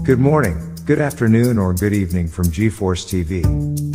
Good morning, good afternoon, or good evening from GFoRSS TV.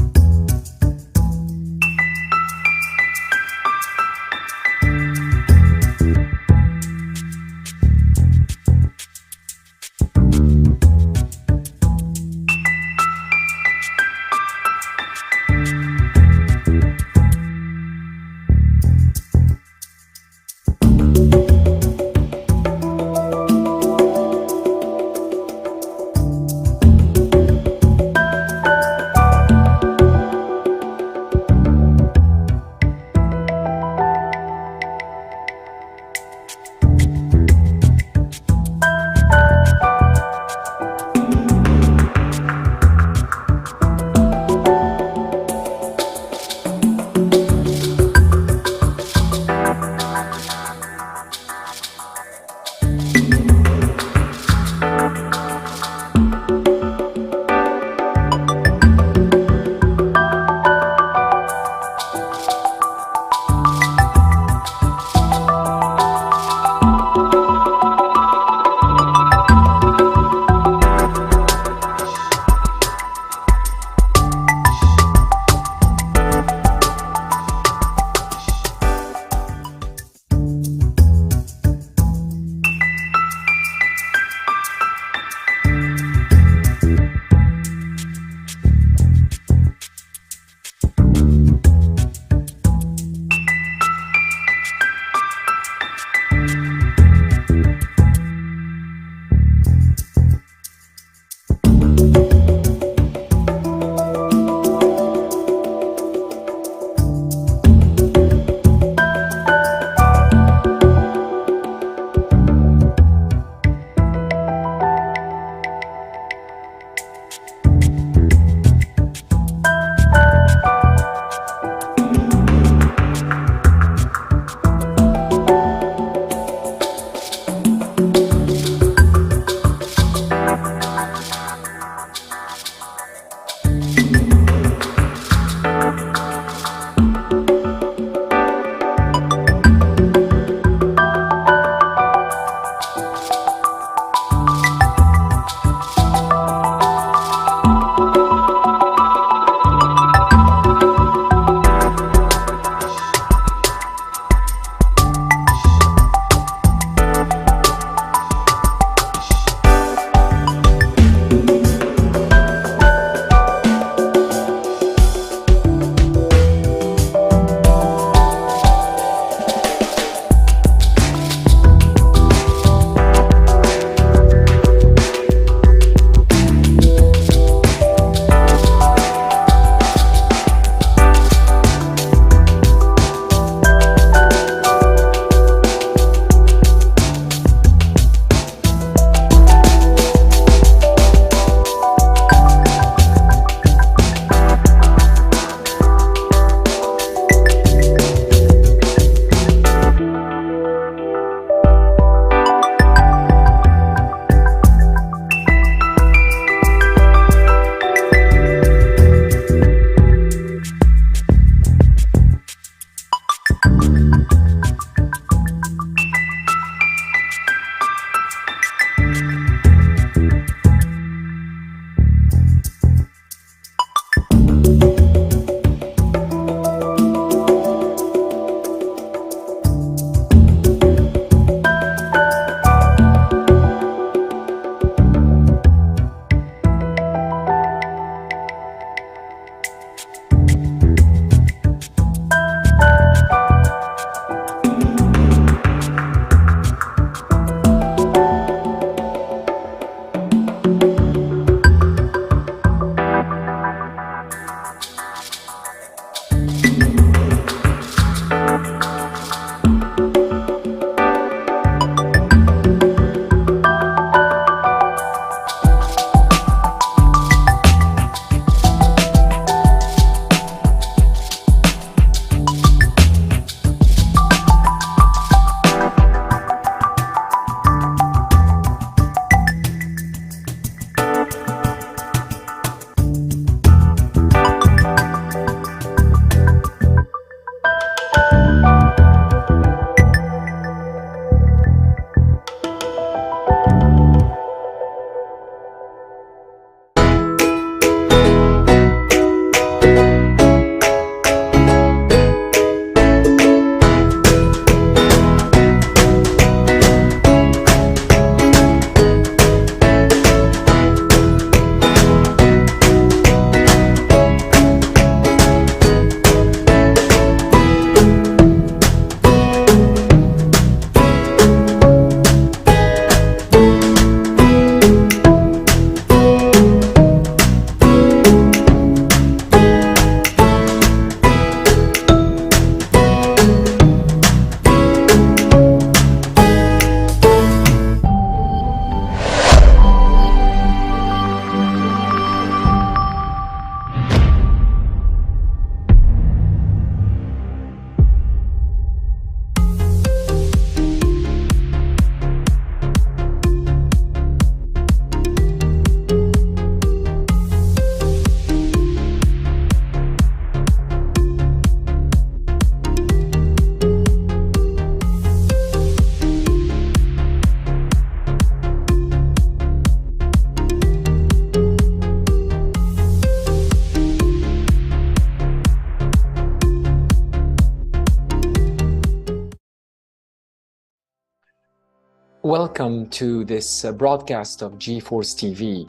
Welcome to this broadcast of GFoRSS TV.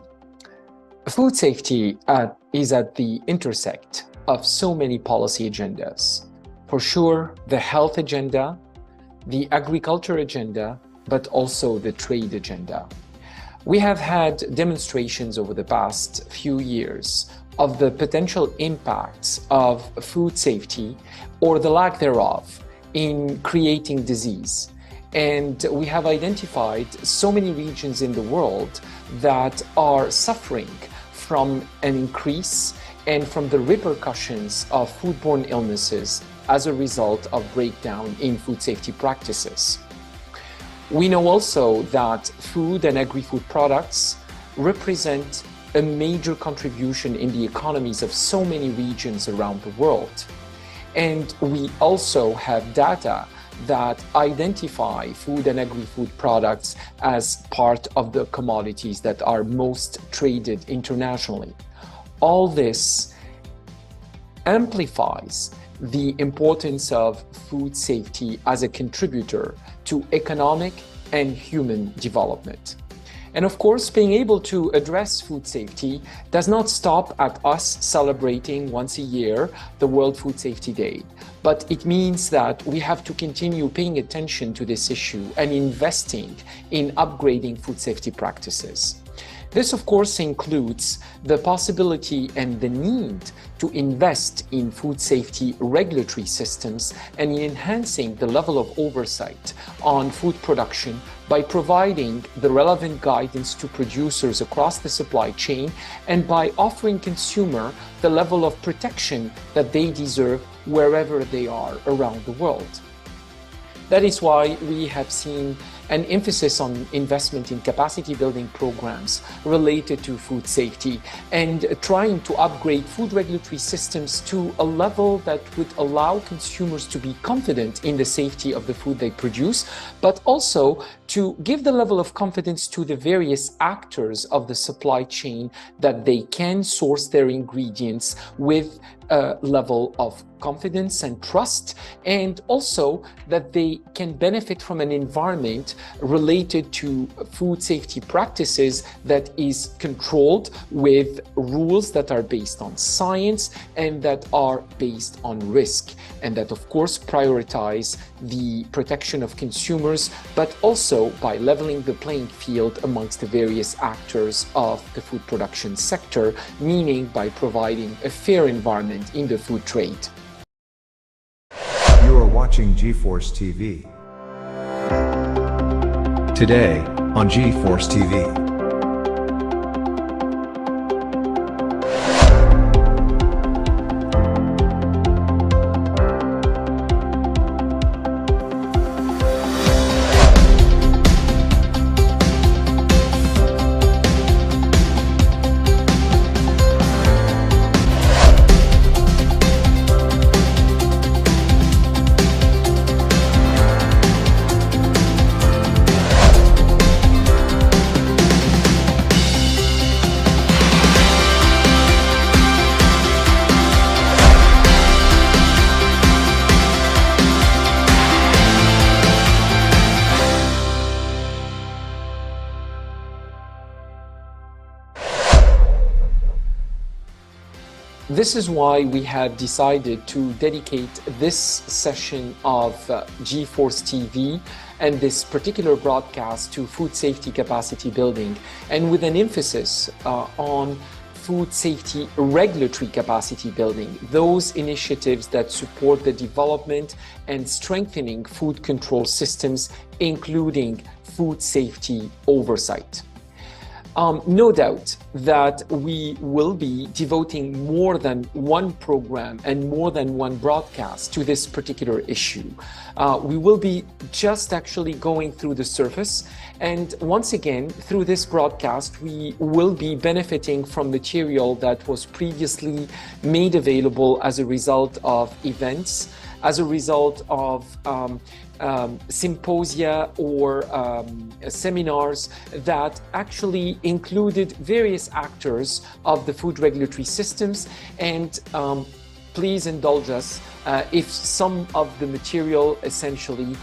Food safety is at the intersect of so many policy agendas. For sure, the health agenda, the agriculture agenda, but also the trade agenda. We have had demonstrations over the past few years of the potential impacts of food safety or the lack thereof in creating disease. And we have identified so many regions in the world that are suffering from an increase and from the repercussions of foodborne illnesses as a result of breakdown in food safety practices. We know also that food and agri-food products represent a major contribution in the economies of so many regions around the world. And we also have data that identify food and agri-food products as part of the commodities that are most traded internationally. All this amplifies the importance of food safety as a contributor to economic and human development. And of course, being able to address food safety does not stop at us celebrating once a year the World Food Safety Day, but it means that we have to continue paying attention to this issue and investing in upgrading food safety practices. This, of course, includes the possibility and the need to invest in food safety regulatory systems and in enhancing the level of oversight on food production by providing the relevant guidance to producers across the supply chain and by offering consumers the level of protection that they deserve wherever they are around the world. That is why we have seen an emphasis on investment in capacity building programs related to food safety and trying to upgrade food regulatory systems to a level that would allow consumers to be confident in the safety of the food they produce, but also to give the level of confidence to the various actors of the supply chain that they can source their ingredients with a level of confidence and trust, and also that they can benefit from an environment related to food safety practices that is controlled with rules that are based on science and that are based on risk, and that of course prioritize the protection of consumers, but also by leveling the playing field amongst the various actors of the food production sector, meaning by providing a fair environment in the food trade. You are watching GFoRSS TV. Today, on GFoRSS TV. This is why we have decided to dedicate this session of GFoRSS TV and this particular broadcast to food safety capacity building, and with an emphasis on food safety regulatory capacity building, those initiatives that support the development and strengthening food control systems, including food safety oversight. No doubt that we will be devoting more than one program and more than one broadcast to this particular issue. We will be just actually going through the surface, and once again, through this broadcast, we will be benefiting from material that was previously made available as a result of events, as a result of symposia or seminars that actually included various actors of the food regulatory systems and please indulge us if some of the material essentially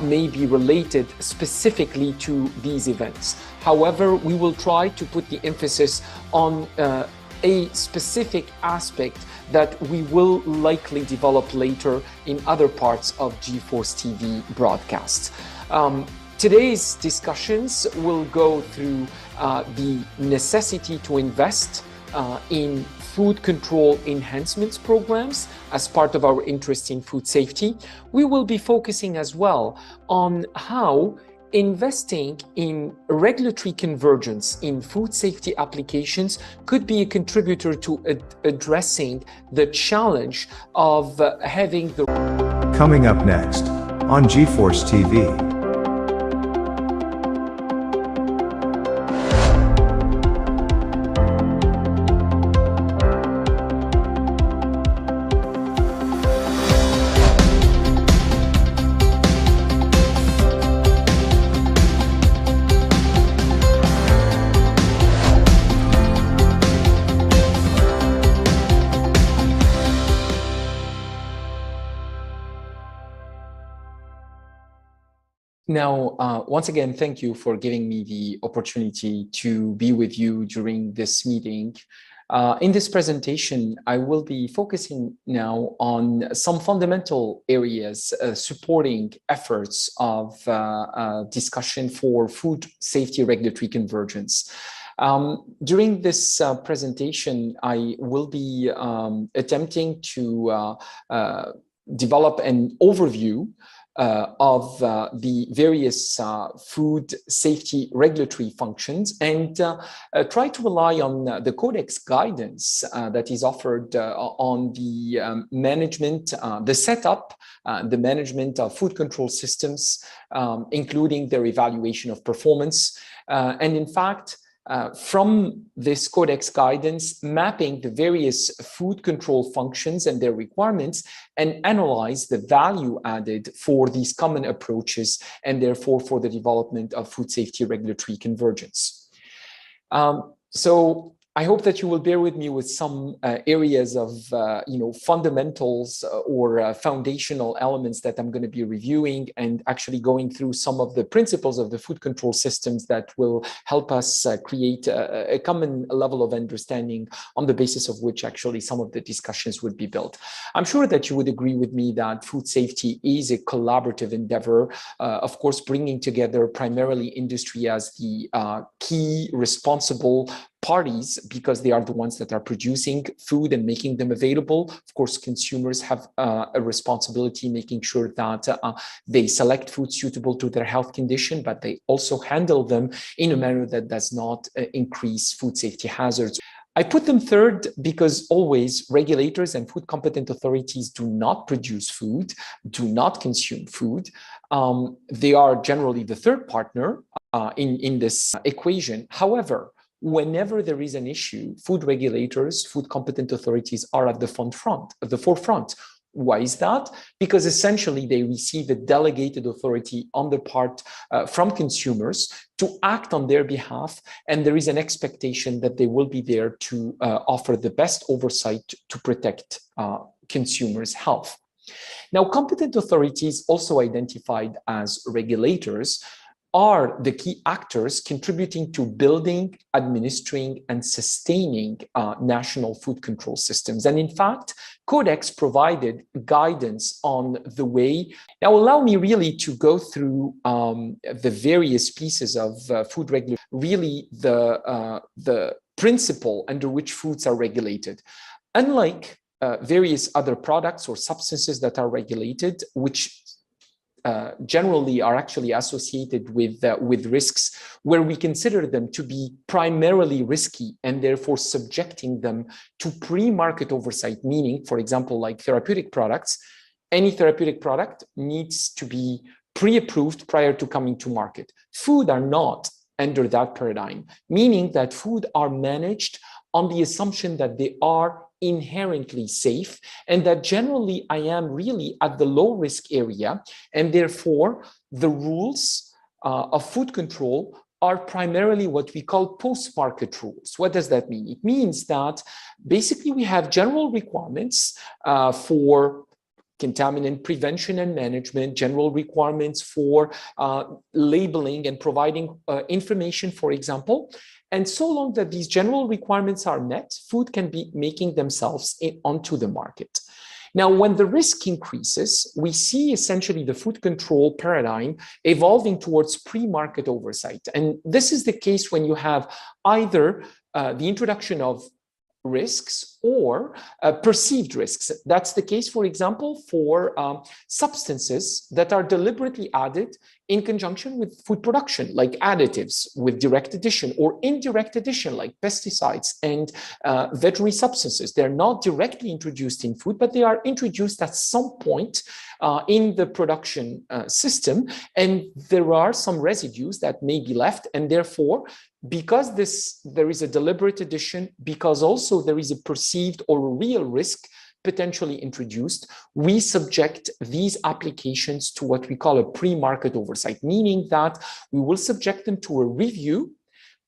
may be related specifically to these events. However, we will try to put the emphasis on a specific aspect that we will likely develop later in other parts of GFoRSS TV broadcasts. Today's discussions will go through the necessity to invest in food control enhancements programs as part of our interest in food safety. We will be focusing as well on how investing in regulatory convergence in food safety applications could be a contributor to addressing the challenge of having the... Coming up next on GFoRSS TV. Now, once again, thank you for giving me the opportunity to be with you during this meeting. In this presentation, I will be focusing now on some fundamental areas supporting efforts of discussion for food safety regulatory convergence. During this presentation, I will be attempting to develop an overview of the various food safety regulatory functions and try to rely on the Codex guidance that is offered on the management, the setup, the management of food control systems, including their evaluation of performance. And in fact, from this Codex guidance, mapping the various food control functions and their requirements and analyze the value added for these common approaches and therefore for the development of food safety regulatory convergence. So I hope that you will bear with me with some areas of fundamentals or foundational elements that I'm going to be reviewing and actually going through some of the principles of the food control systems that will help us create a common level of understanding on the basis of which actually some of the discussions would be built. I'm sure that you would agree with me that food safety is a collaborative endeavor, of course, bringing together primarily industry as the key responsible parties, because they are the ones that are producing food and making them available. Of course, consumers have a responsibility making sure that they select food suitable to their health condition, but they also handle them in a manner that does not increase food safety hazards. I put them third because always regulators and food competent authorities do not produce food, do not consume food. They are generally the third partner in this equation. However, whenever there is an issue, food regulators, food competent authorities are at the forefront. Why is that? Because essentially they receive a delegated authority on the part from consumers to act on their behalf, and there is an expectation that they will be there to offer the best oversight to protect consumers' health. Now, competent authorities, also identified as regulators, are the key actors contributing to building, administering, and sustaining national food control systems. And in fact, Codex provided guidance on the way. Now, allow me really to go through the various pieces of food regulation, really the principle under which foods are regulated. Unlike various other products or substances that are regulated, which generally are actually associated with risks where we consider them to be primarily risky and therefore subjecting them to pre-market oversight, meaning, for example, like therapeutic products, any therapeutic product needs to be pre-approved prior to coming to market. Food are not under that paradigm, meaning that food are managed on the assumption that they are inherently safe and that generally I am really at the low risk area, and therefore the rules of food control are primarily what we call post-market rules. What does that mean? It means that basically we have general requirements for contaminant prevention and management, general requirements for labeling and providing information, for example. And so long that these general requirements are met, food can be making themselves onto the market. Now, when the risk increases, we see essentially the food control paradigm evolving towards pre-market oversight. And this is the case when you have either the introduction of risks or perceived risks. That's the case, for example, for substances that are deliberately added in conjunction with food production, like additives with direct addition, or indirect addition, like pesticides and veterinary substances. They're not directly introduced in food, but they are introduced at some point in the production system, and there are some residues that may be left, and therefore, because there is a deliberate addition, because also there is a perceived or a real risk potentially introduced, we subject these applications to what we call a pre-market oversight, meaning that we will subject them to a review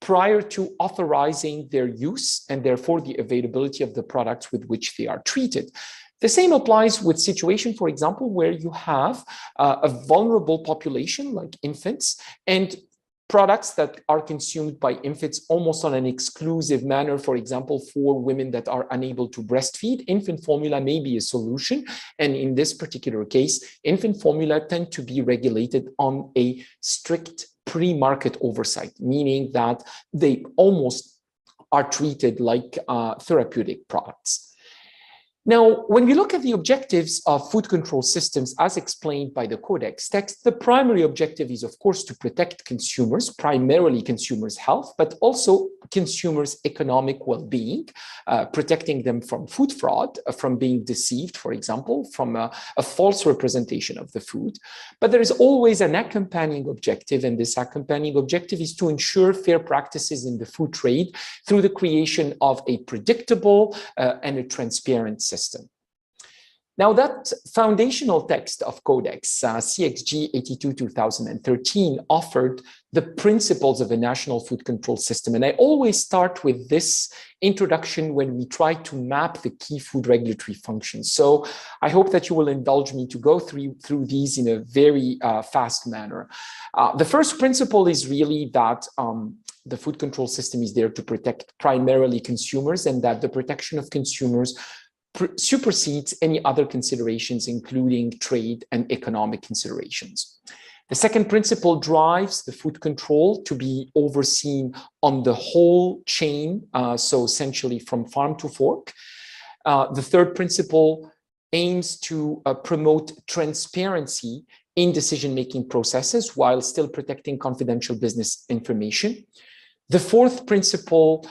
prior to authorizing their use and therefore the availability of the products with which they are treated. The same applies with situation, for example, where you have a vulnerable population like infants, and products that are consumed by infants almost on an exclusive manner, for example, for women that are unable to breastfeed. Infant formula may be a solution. And in this particular case, infant formula tend to be regulated on a strict pre-market oversight, meaning that they almost are treated like therapeutic products. Now, when we look at the objectives of food control systems as explained by the Codex text, the primary objective is, of course, to protect consumers, primarily consumers' health, but also consumers' economic well-being, protecting them from food fraud, from being deceived, for example, from a false representation of the food. But there is always an accompanying objective, and this accompanying objective is to ensure fair practices in the food trade through the creation of a predictable and a transparent system. Now, that foundational text of Codex, CXG 82/2013, offered the principles of a national food control system. And I always start with this introduction when we try to map the key food regulatory functions. So I hope that you will indulge me to go through these in a very fast manner. The first principle is really that the food control system is there to protect primarily consumers, and that the protection of consumers supersedes any other considerations, including trade and economic considerations. The second principle drives the food control to be overseen on the whole chain, so essentially from farm to fork. The third principle aims to promote transparency in decision-making processes while still protecting confidential business information. The fourth principle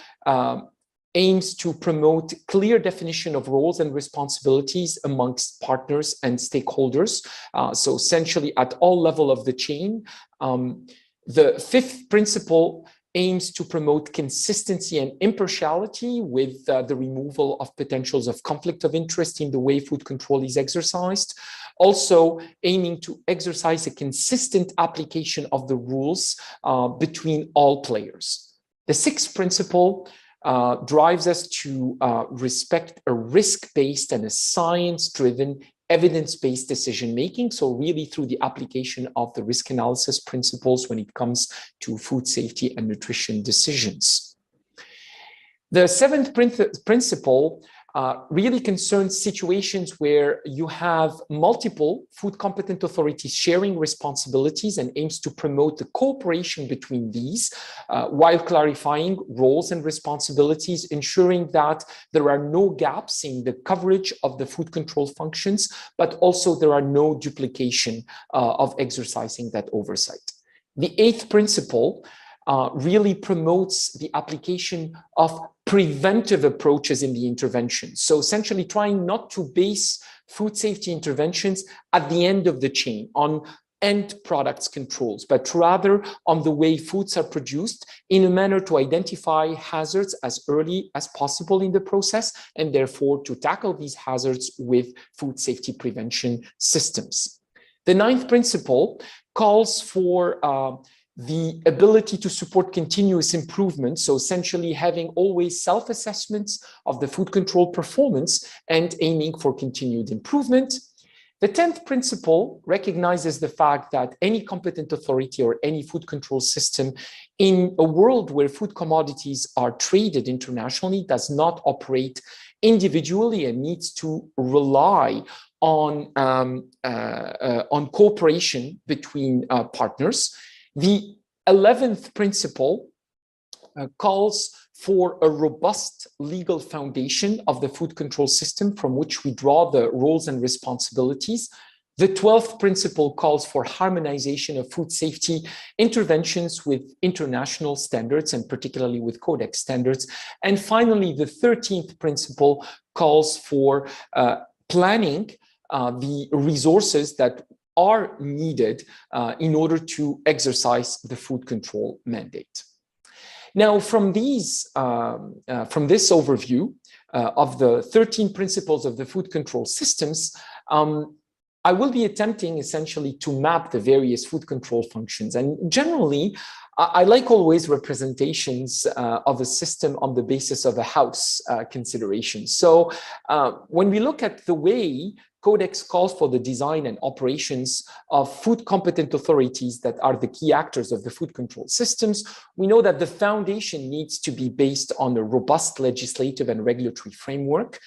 aims to promote clear definition of roles and responsibilities amongst partners and stakeholders. So essentially at all levels of the chain. The fifth principle aims to promote consistency and impartiality with the removal of potentials of conflict of interest in the way food control is exercised. Also aiming to exercise a consistent application of the rules between all players. The sixth principle drives us to respect a risk-based and a science-driven, evidence-based decision-making. So really through the application of the risk analysis principles when it comes to food safety and nutrition decisions. The seventh principle really concerns situations where you have multiple food competent authorities sharing responsibilities and aims to promote the cooperation between these while clarifying roles and responsibilities, ensuring that there are no gaps in the coverage of the food control functions, but also there are no duplication of exercising that oversight. The eighth principle really promotes the application of preventive approaches in the intervention. So essentially trying not to base food safety interventions at the end of the chain on end products controls, but rather on the way foods are produced in a manner to identify hazards as early as possible in the process, and therefore to tackle these hazards with food safety prevention systems. The ninth principle calls for the ability to support continuous improvement, so essentially having always self-assessments of the food control performance and aiming for continued improvement. The 10th principle recognizes the fact that any competent authority or any food control system in a world where food commodities are traded internationally does not operate individually and needs to rely on cooperation between partners. The 11th principle calls for a robust legal foundation of the food control system from which we draw the roles and responsibilities. The 12th principle calls for harmonization of food safety interventions with international standards and particularly with Codex standards. And finally, the 13th principle calls for planning the resources that are needed in order to exercise the food control mandate. Now, from this overview of the 13 principles of the food control systems, I will be attempting essentially to map the various food control functions. And generally, I like always representations of a system on the basis of a house consideration. So when we look at the way Codex calls for the design and operations of food competent authorities that are the key actors of the food control systems, we know that the foundation needs to be based on a robust legislative and regulatory framework.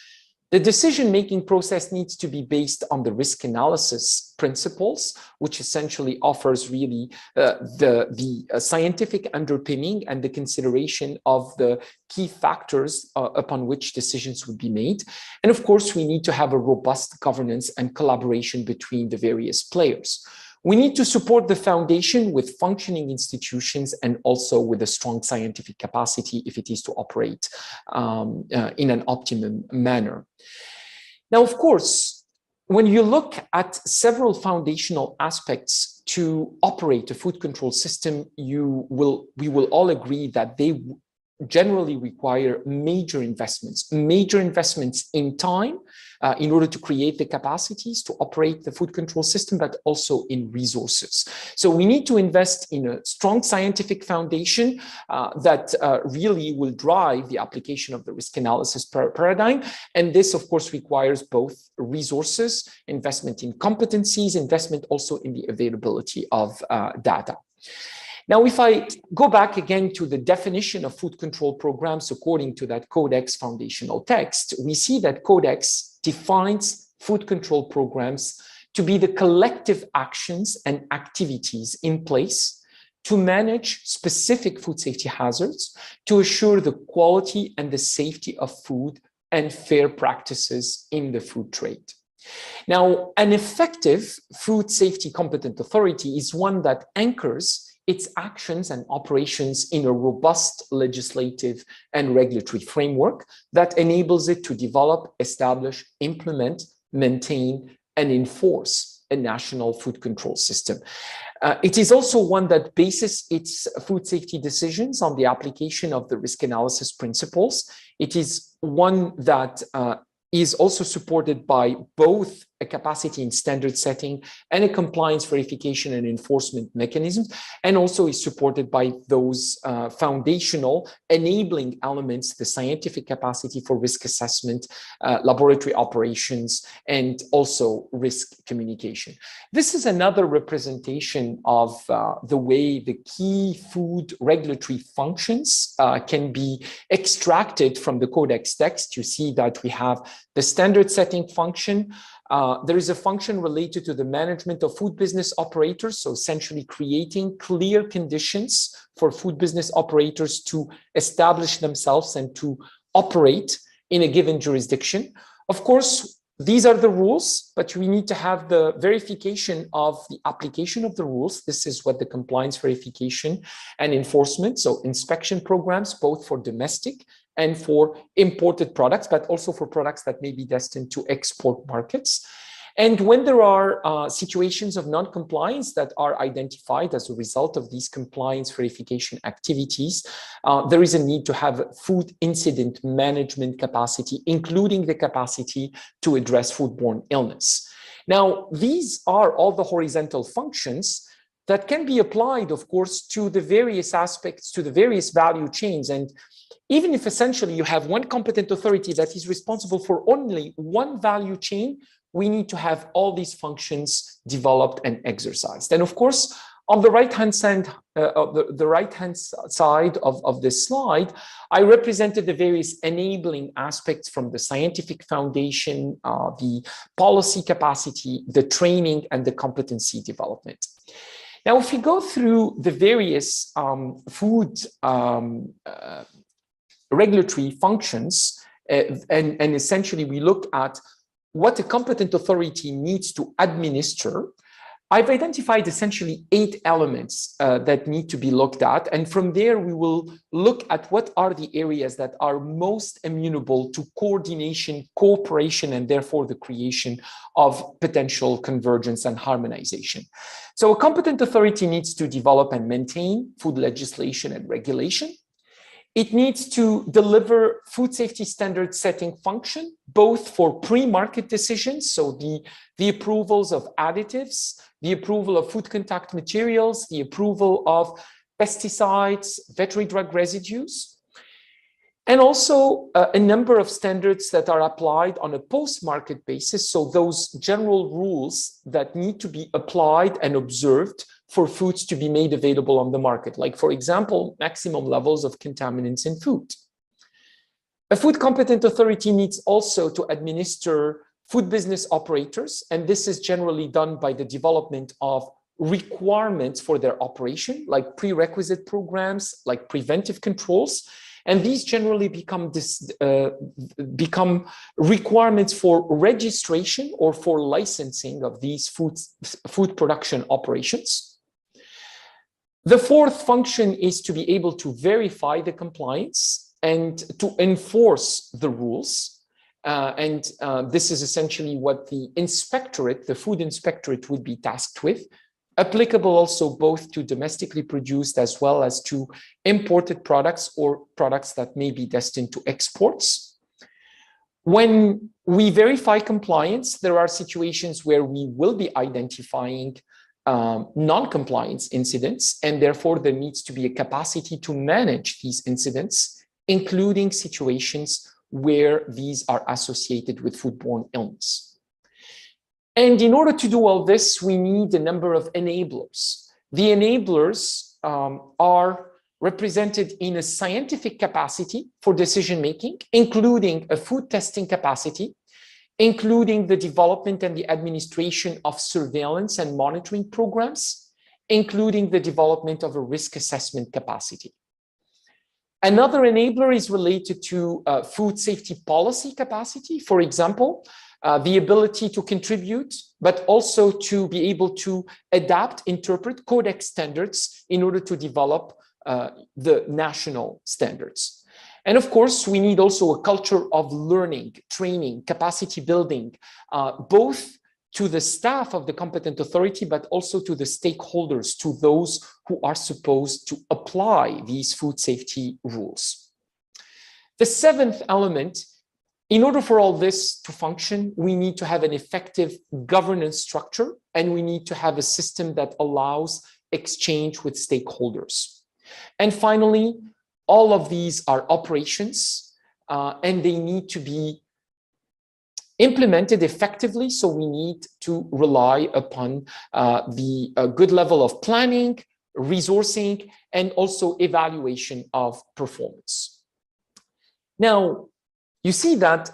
The decision-making process needs to be based on the risk analysis principles, which essentially offers really the scientific underpinning and the consideration of the key factors upon which decisions would be made. And of course, we need to have a robust governance and collaboration between the various players. We need to support the foundation with functioning institutions and also with a strong scientific capacity if it is to operate in an optimum manner. Now, of course, when you look at several foundational aspects to operate a food control system, we will all agree that they generally require major investments in time in order to create the capacities to operate the food control system, but also in resources. So we need to invest in a strong scientific foundation that really will drive the application of the risk analysis paradigm. And this, of course, requires both resources, investment in competencies, investment also in the availability of data. Now, if I go back again to the definition of food control programs according to that Codex foundational text, we see that Codex defines food control programs to be the collective actions and activities in place to manage specific food safety hazards, to assure the quality and the safety of food and fair practices in the food trade. Now, an effective food safety competent authority is one that anchors its actions and operations in a robust legislative and regulatory framework that enables it to develop, establish, implement, maintain, and enforce a national food control system. It is also one that bases its food safety decisions on the application of the risk analysis principles. It is one that is also supported by both a capacity and standard setting and a compliance verification and enforcement mechanisms, and also is supported by those foundational enabling elements, the scientific capacity for risk assessment, laboratory operations, and also risk communication. This is another representation of the way the key food regulatory functions can be extracted from the Codex text. You see that we have the standard setting function. There is a function related to the management of food business operators, so essentially creating clear conditions for food business operators to establish themselves and to operate in a given jurisdiction. Of course, these are the rules, but we need to have the verification of the application of the rules. This is what the compliance verification and enforcement, so inspection programs, both for domestic and for imported products, but also for products that may be destined to export markets. And when there are situations of non-compliance that are identified as a result of these compliance verification activities, there is a need to have food incident management capacity, including the capacity to address foodborne illness. Now, these are all the horizontal functions. that can be applied, of course, to the various aspects, to the various value chains. And even if essentially you have one competent authority that is responsible for only one value chain, we need to have all these functions developed and exercised. And of course, on the right-hand side, of this slide, I represented the various enabling aspects from the scientific foundation, the policy capacity, the training, and the competency development. Now, if we go through the various food regulatory functions, and essentially we look at what a competent authority needs to administer, I've identified essentially 8 elements that need to be looked at. And from there, we will look at what are the areas that are most amenable to coordination, cooperation, and therefore the creation of potential convergence and harmonization. So a competent authority needs to develop and maintain food legislation and regulation. It needs to deliver food safety standard setting function, both for pre-market decisions, so the approvals of additives, the approval of food contact materials, the approval of pesticides, veterinary drug residues, and also a number of standards that are applied on a post-market basis, so those general rules that need to be applied and observed for foods to be made available on the market, like, for example, maximum levels of contaminants in food. A food competent authority needs also to administer food business operators, and this is generally done by the development of requirements for their operation, like prerequisite programs, like preventive controls, and these generally become requirements for registration or for licensing of these food production operations. The fourth function is to be able to verify the compliance and to enforce the rules. This is essentially what the inspectorate, the food inspectorate, would be tasked with, applicable also both to domestically produced as well as to imported products or products that may be destined to exports. When we verify compliance, there are situations where we will be identifying non-compliance incidents, and therefore there needs to be a capacity to manage these incidents, including situations where these are associated with foodborne illness. And in order to do all this, we need a number of enablers. The enablers are represented in a scientific capacity for decision-making, including a food testing capacity, including the development and the administration of surveillance and monitoring programs, including the development of a risk assessment capacity. Another enabler is related to food safety policy capacity. For example, the ability to contribute, but also to be able to adapt, interpret codex standards in order to develop the national standards. And of course, we need also a culture of learning, training, capacity building, both to the staff of the competent authority, but also to the stakeholders, to those who are supposed to apply these food safety rules. The seventh element, in order for all this to function, we need to have an effective governance structure, and we need to have a system that allows exchange with stakeholders. And finally, all of these are operations, and they need to be implemented effectively. So we need to rely upon the good level of planning, resourcing, and also evaluation of performance. Now, you see that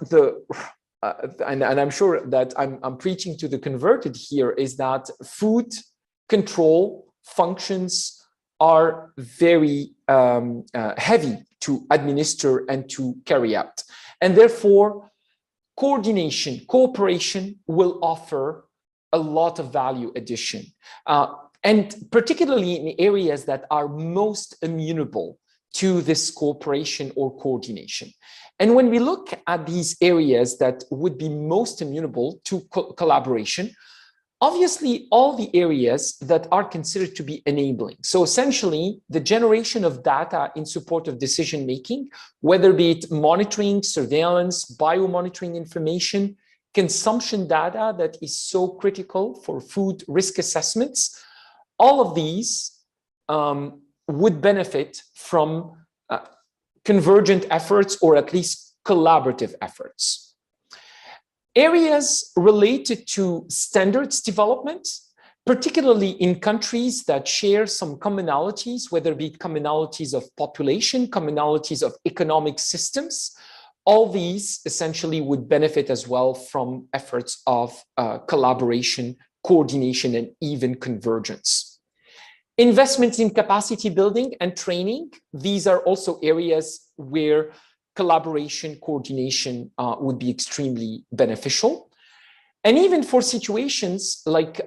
and I'm sure that I'm preaching to the converted here, is that food control functions are very heavy to administer and to carry out. And therefore, coordination, cooperation will offer a lot of value addition. And particularly in areas that are most amenable to this cooperation or coordination. And when we look at these areas that would be most amenable to collaboration, obviously, all the areas that are considered to be enabling. So essentially, the generation of data in support of decision-making, whether be it monitoring, surveillance, biomonitoring information, consumption data that is so critical for food risk assessments, all of these would benefit from convergent efforts, or at least collaborative efforts. Areas related to standards development, particularly in countries that share some commonalities, whether it be commonalities of population, commonalities of economic systems, all these essentially would benefit as well from efforts of collaboration, coordination, and even convergence. Investments in capacity building and training, these are also areas where collaboration, coordination would be extremely beneficial. And even for situations like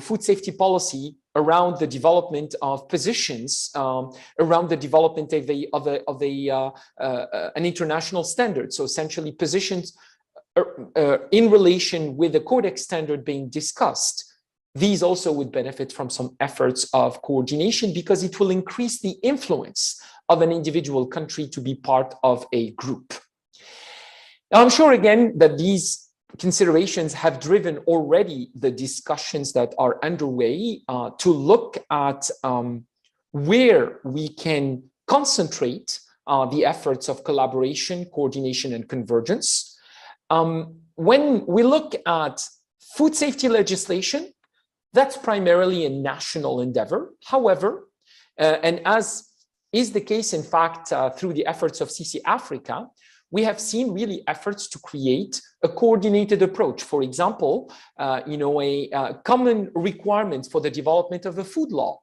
food safety policy around the development of positions, around the development of an international standard. So essentially positions in relation with the Codex standard being discussed, these also would benefit from some efforts of coordination, because it will increase the influence of an individual country to be part of a group. Now, I'm sure again that these considerations have driven already the discussions that are underway to look at where we can concentrate the efforts of collaboration, coordination, and convergence. When we look at food safety legislation, that's primarily a national endeavor. However, and as is the case, in fact, through the efforts of CC Africa, we have seen really efforts to create a coordinated approach. For example, common requirements for the development of a food law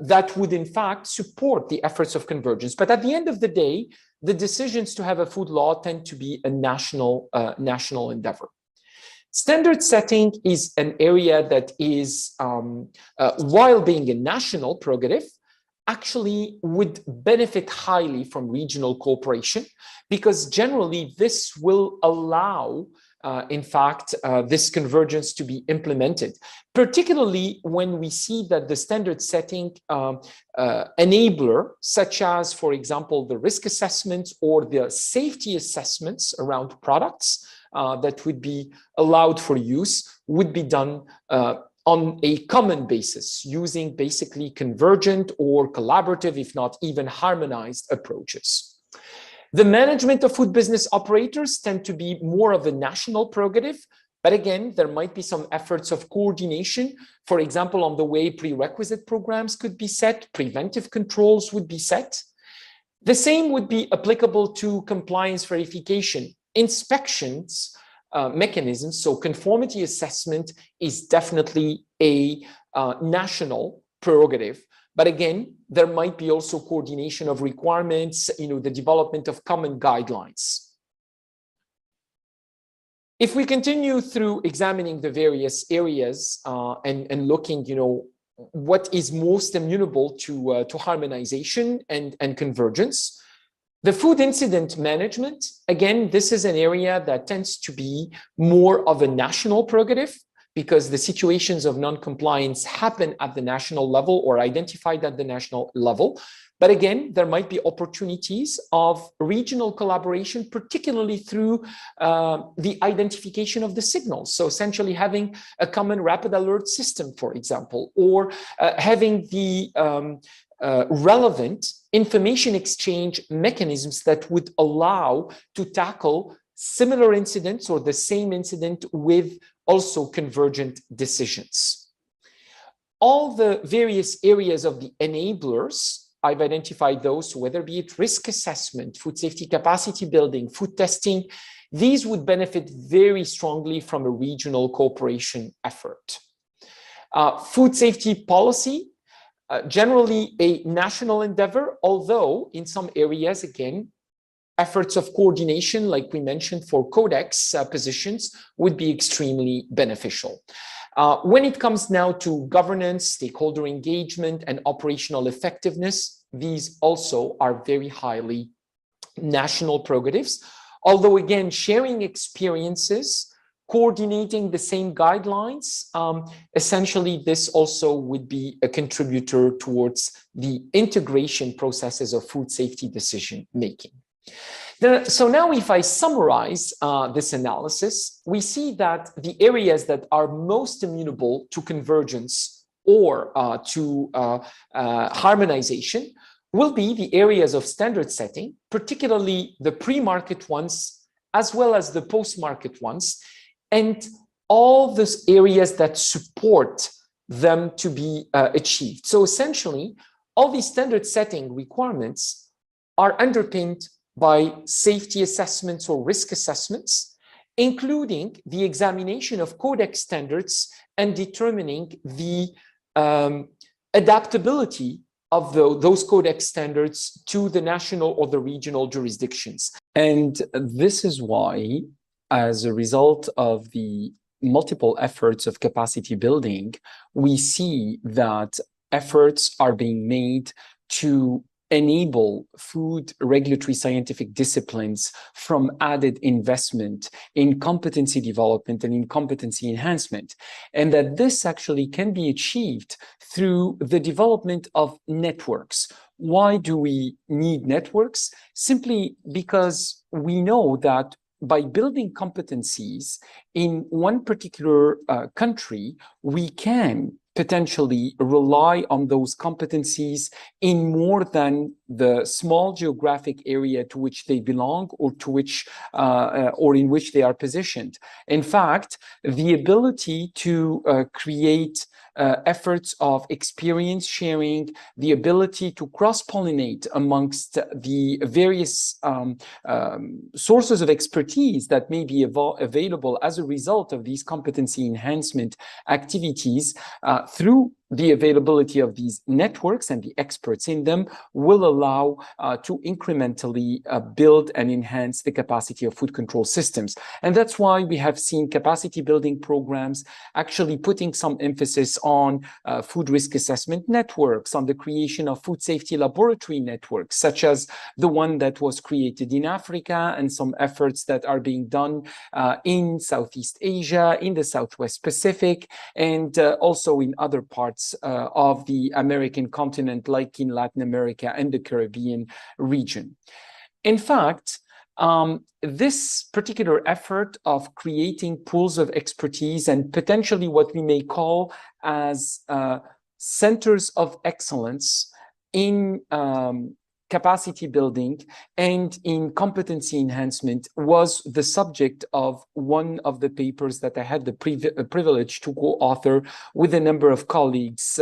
that would in fact support the efforts of convergence. But at the end of the day, the decisions to have a food law tend to be a national endeavor. Standard setting is an area that is, while being a national prerogative, actually would benefit highly from regional cooperation, because generally this will allow, in fact, this convergence to be implemented, particularly when we see that the standard setting enabler, such as, for example, the risk assessments or the safety assessments around products that would be allowed for use, would be done on a common basis, using basically convergent or collaborative, if not even harmonized approaches. The management of food business operators tend to be more of a national prerogative, but again, there might be some efforts of coordination, for example, on the way prerequisite programs could be set, preventive controls would be set. The same would be applicable to compliance verification, inspections, mechanisms. So conformity assessment is definitely a national prerogative. But again, there might be also coordination of requirements, the development of common guidelines. If we continue through examining the various areas and looking, what is most amenable to harmonization and convergence, the food incident management, again, this is an area that tends to be more of a national prerogative, because the situations of non-compliance happen at the national level or identified at the national level. But again, there might be opportunities of regional collaboration, particularly through the identification of the signals. So essentially having a common rapid alert system, for example, or having the relevant information exchange mechanisms that would allow to tackle similar incidents or the same incident with also convergent decisions. All the various areas of the enablers, I've identified those, whether be it risk assessment, food safety capacity building, food testing, these would benefit very strongly from a regional cooperation effort. Food safety policy, generally a national endeavor, although in some areas, again, efforts of coordination, like we mentioned for Codex positions, would be extremely beneficial. When it comes now to governance, stakeholder engagement, and operational effectiveness, these also are very highly national prerogatives. Although, again, sharing experiences, coordinating the same guidelines, essentially this also would be a contributor towards the integration processes of food safety decision making. So now if I summarize this analysis, we see that the areas that are most amenable to convergence or to harmonization will be the areas of standard setting, particularly the pre-market ones, as well as the post-market ones, and all those areas that support them to be achieved. So essentially, all these standard setting requirements are underpinned by safety assessments or risk assessments, including the examination of codex standards and determining the adaptability of those codex standards to the national or the regional jurisdictions. And this is why, as a result of the multiple efforts of capacity building, we see that efforts are being made to enable food regulatory scientific disciplines from added investment in competency development and in competency enhancement, and that this actually can be achieved through the development of networks. Why do we need networks? Simply because we know that by building competencies in one particular country, we can potentially rely on those competencies in more than the small geographic area to which they belong or to which or in which they are positioned. In fact, the ability to create efforts of experience sharing, the ability to cross-pollinate amongst the various sources of expertise that may be available as a result of these competency enhancement activities through the availability of these networks and the experts in them will allow to incrementally build and enhance the capacity of food control systems. And that's why we have seen capacity building programs actually putting some emphasis on food risk assessment networks, on the creation of food safety laboratory networks, such as the one that was created in Africa, and some efforts that are being done in Southeast Asia, in the Southwest Pacific, and also in other parts of the American continent, like in Latin America and the Caribbean region. In fact, this particular effort of creating pools of expertise and potentially what we may call as centers of excellence in capacity building and in competency enhancement was the subject of one of the papers that I had the privilege to co-author with a number of colleagues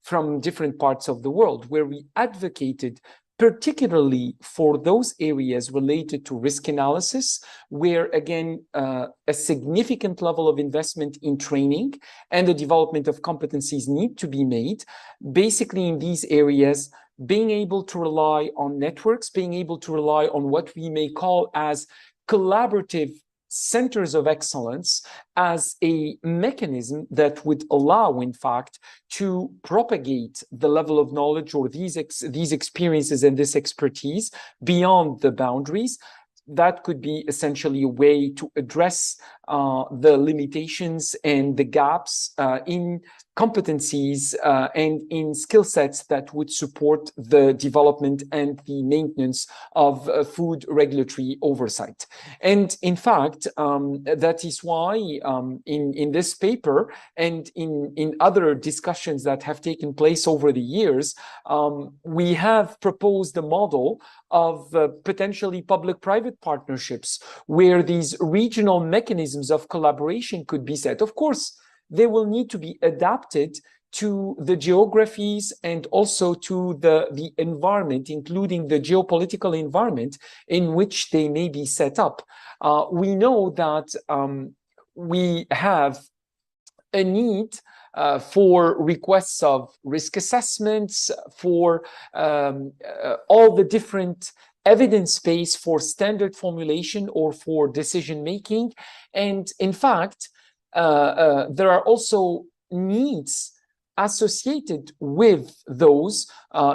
from different parts of the world, where we advocated particularly for those areas related to risk analysis, where again, a significant level of investment in training and the development of competencies need to be made. Basically, in these areas, being able to rely on networks, being able to rely on what we may call as collaborative centers of excellence as a mechanism that would allow, in fact, to propagate the level of knowledge or these experiences and this expertise beyond the boundaries. That could be essentially a way to address the limitations and the gaps in competencies and in skill sets that would support the development and the maintenance of food regulatory oversight. And in fact, that is why in this paper and in other discussions that have taken place over the years, we have proposed a model of potentially public-private partnerships where these regional mechanisms of collaboration could be set. Of course, they will need to be adapted to the geographies and also to the environment, including the geopolitical environment in which they may be set up. We know that we have a need for requests of risk assessments, for all the different evidence base for standard formulation or for decision making. And in fact, there are also needs associated with those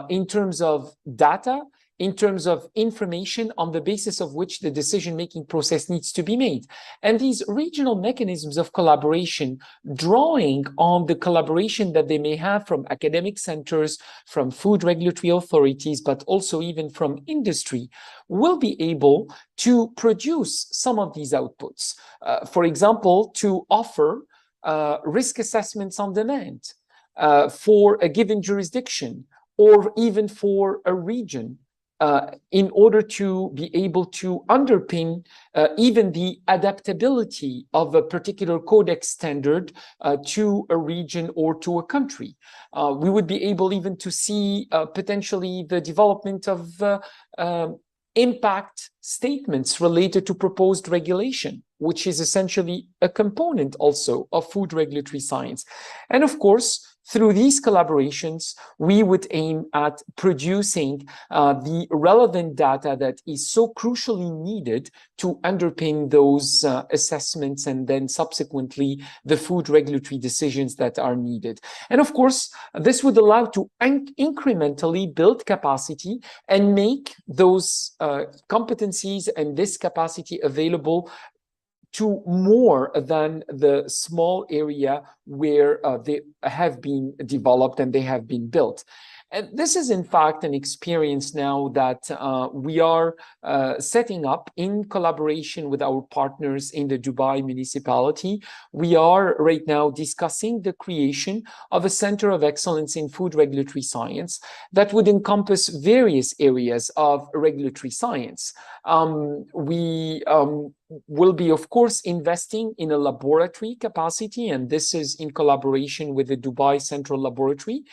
in terms of data, in terms of information on the basis of which the decision-making process needs to be made. And these regional mechanisms of collaboration, drawing on the collaboration that they may have from academic centers, from food regulatory authorities, but also even from industry, will be able to produce some of these outputs. For example, to offer risk assessments on demand, for a given jurisdiction or even for a region, in order to be able to underpin even the adaptability of a particular codex standard to a region or to a country. We would be able even to see potentially the development of impact statements related to proposed regulation, which is essentially a component also of food regulatory science. And of course, through these collaborations, we would aim at producing the relevant data that is so crucially needed to underpin those assessments and then subsequently the food regulatory decisions that are needed. And of course, this would allow to incrementally build capacity and make those competencies and this capacity available to more than the small area where they have been developed and they have been built. And this is, in fact, an experience now that we are setting up in collaboration with our partners in the Dubai municipality. We are right now discussing the creation of a center of excellence in food regulatory science that would encompass various areas of regulatory science. We will be, of course, investing in a laboratory capacity, and this is in collaboration with the Dubai Central Laboratory,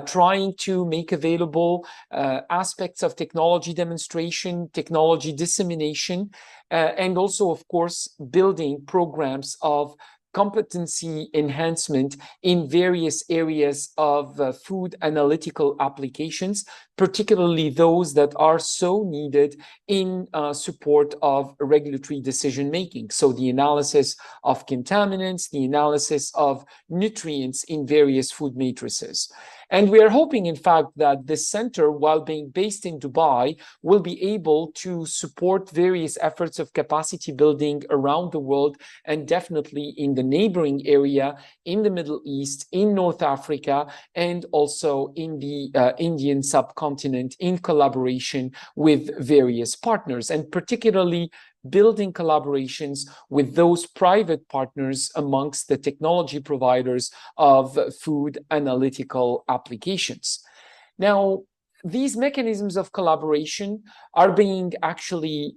trying to make available aspects of technology demonstration, technology dissemination, and also, of course, building programs of competency enhancement in various areas of food analytical applications, particularly those that are so needed in support of regulatory decision making. So the analysis of contaminants, the analysis of nutrients in various food matrices. And we are hoping, in fact, that this center, while being based in Dubai, will be able to support various efforts of capacity building around the world, and definitely in the neighboring area, in the Middle East, in North Africa, and also in the Indian subcontinent, in collaboration with various partners, and particularly building collaborations with those private partners amongst the technology providers of food analytical applications. Now, these mechanisms of collaboration are being actually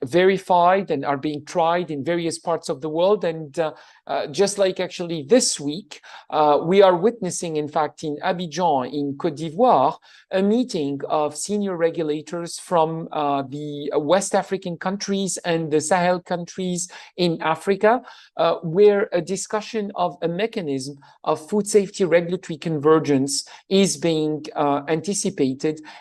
verified and are being tried in various parts of the world. And just like actually this week, we are witnessing, in fact, in Abidjan, in Côte d'Ivoire, a meeting of senior regulators from the West African countries and the Sahel countries in Africa, where a discussion of a mechanism of food safety regulatory convergence is being anticipated.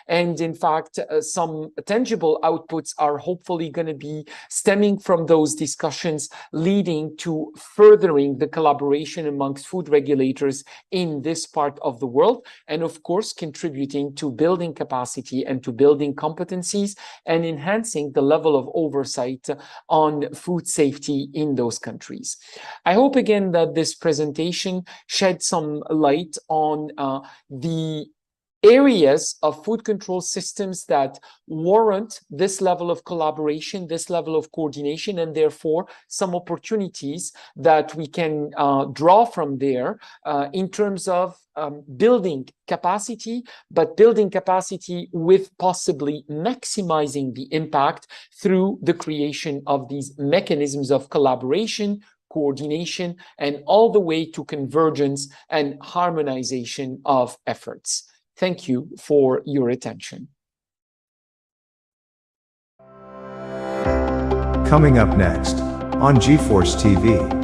And in fact, some tangible outputs are hopefully going to be stemming from those discussions, leading to furthering the collaboration amongst food regulators in this part of the world, and of course, contributing to building capacity and to building competencies and enhancing the level of oversight on food safety in those countries. I hope again that this presentation shed some light on the areas of food control systems that warrant this level of collaboration, this level of coordination, and therefore some opportunities that we can draw from there in terms of building capacity, but building capacity with possibly maximizing the impact through the creation of these mechanisms of collaboration, coordination, and all the way to convergence and harmonization of efforts. Thank you for your attention. Coming up next on GFoRSS TV.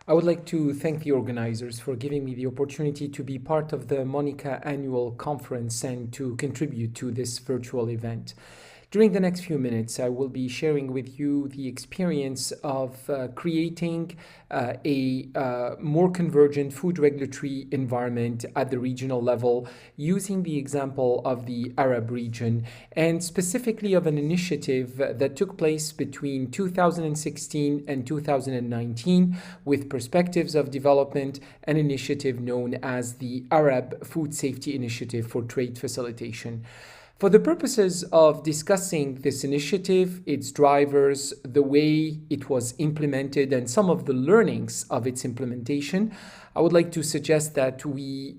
I would like to thank the organizers for giving me the opportunity to be part of the Monica Annual Conference and to contribute to this virtual event. During the next few minutes, I will be sharing with you the experience of creating a more convergent food regulatory environment at the regional level, using the example of the Arab region, and specifically of an initiative that took place between 2016 and 2019 with perspectives of development, an initiative known as the Arab Food Safety Initiative for Trade Facilitation. For the purposes of discussing this initiative, its drivers, the way it was implemented, and some of the learnings of its implementation, I would like to suggest that we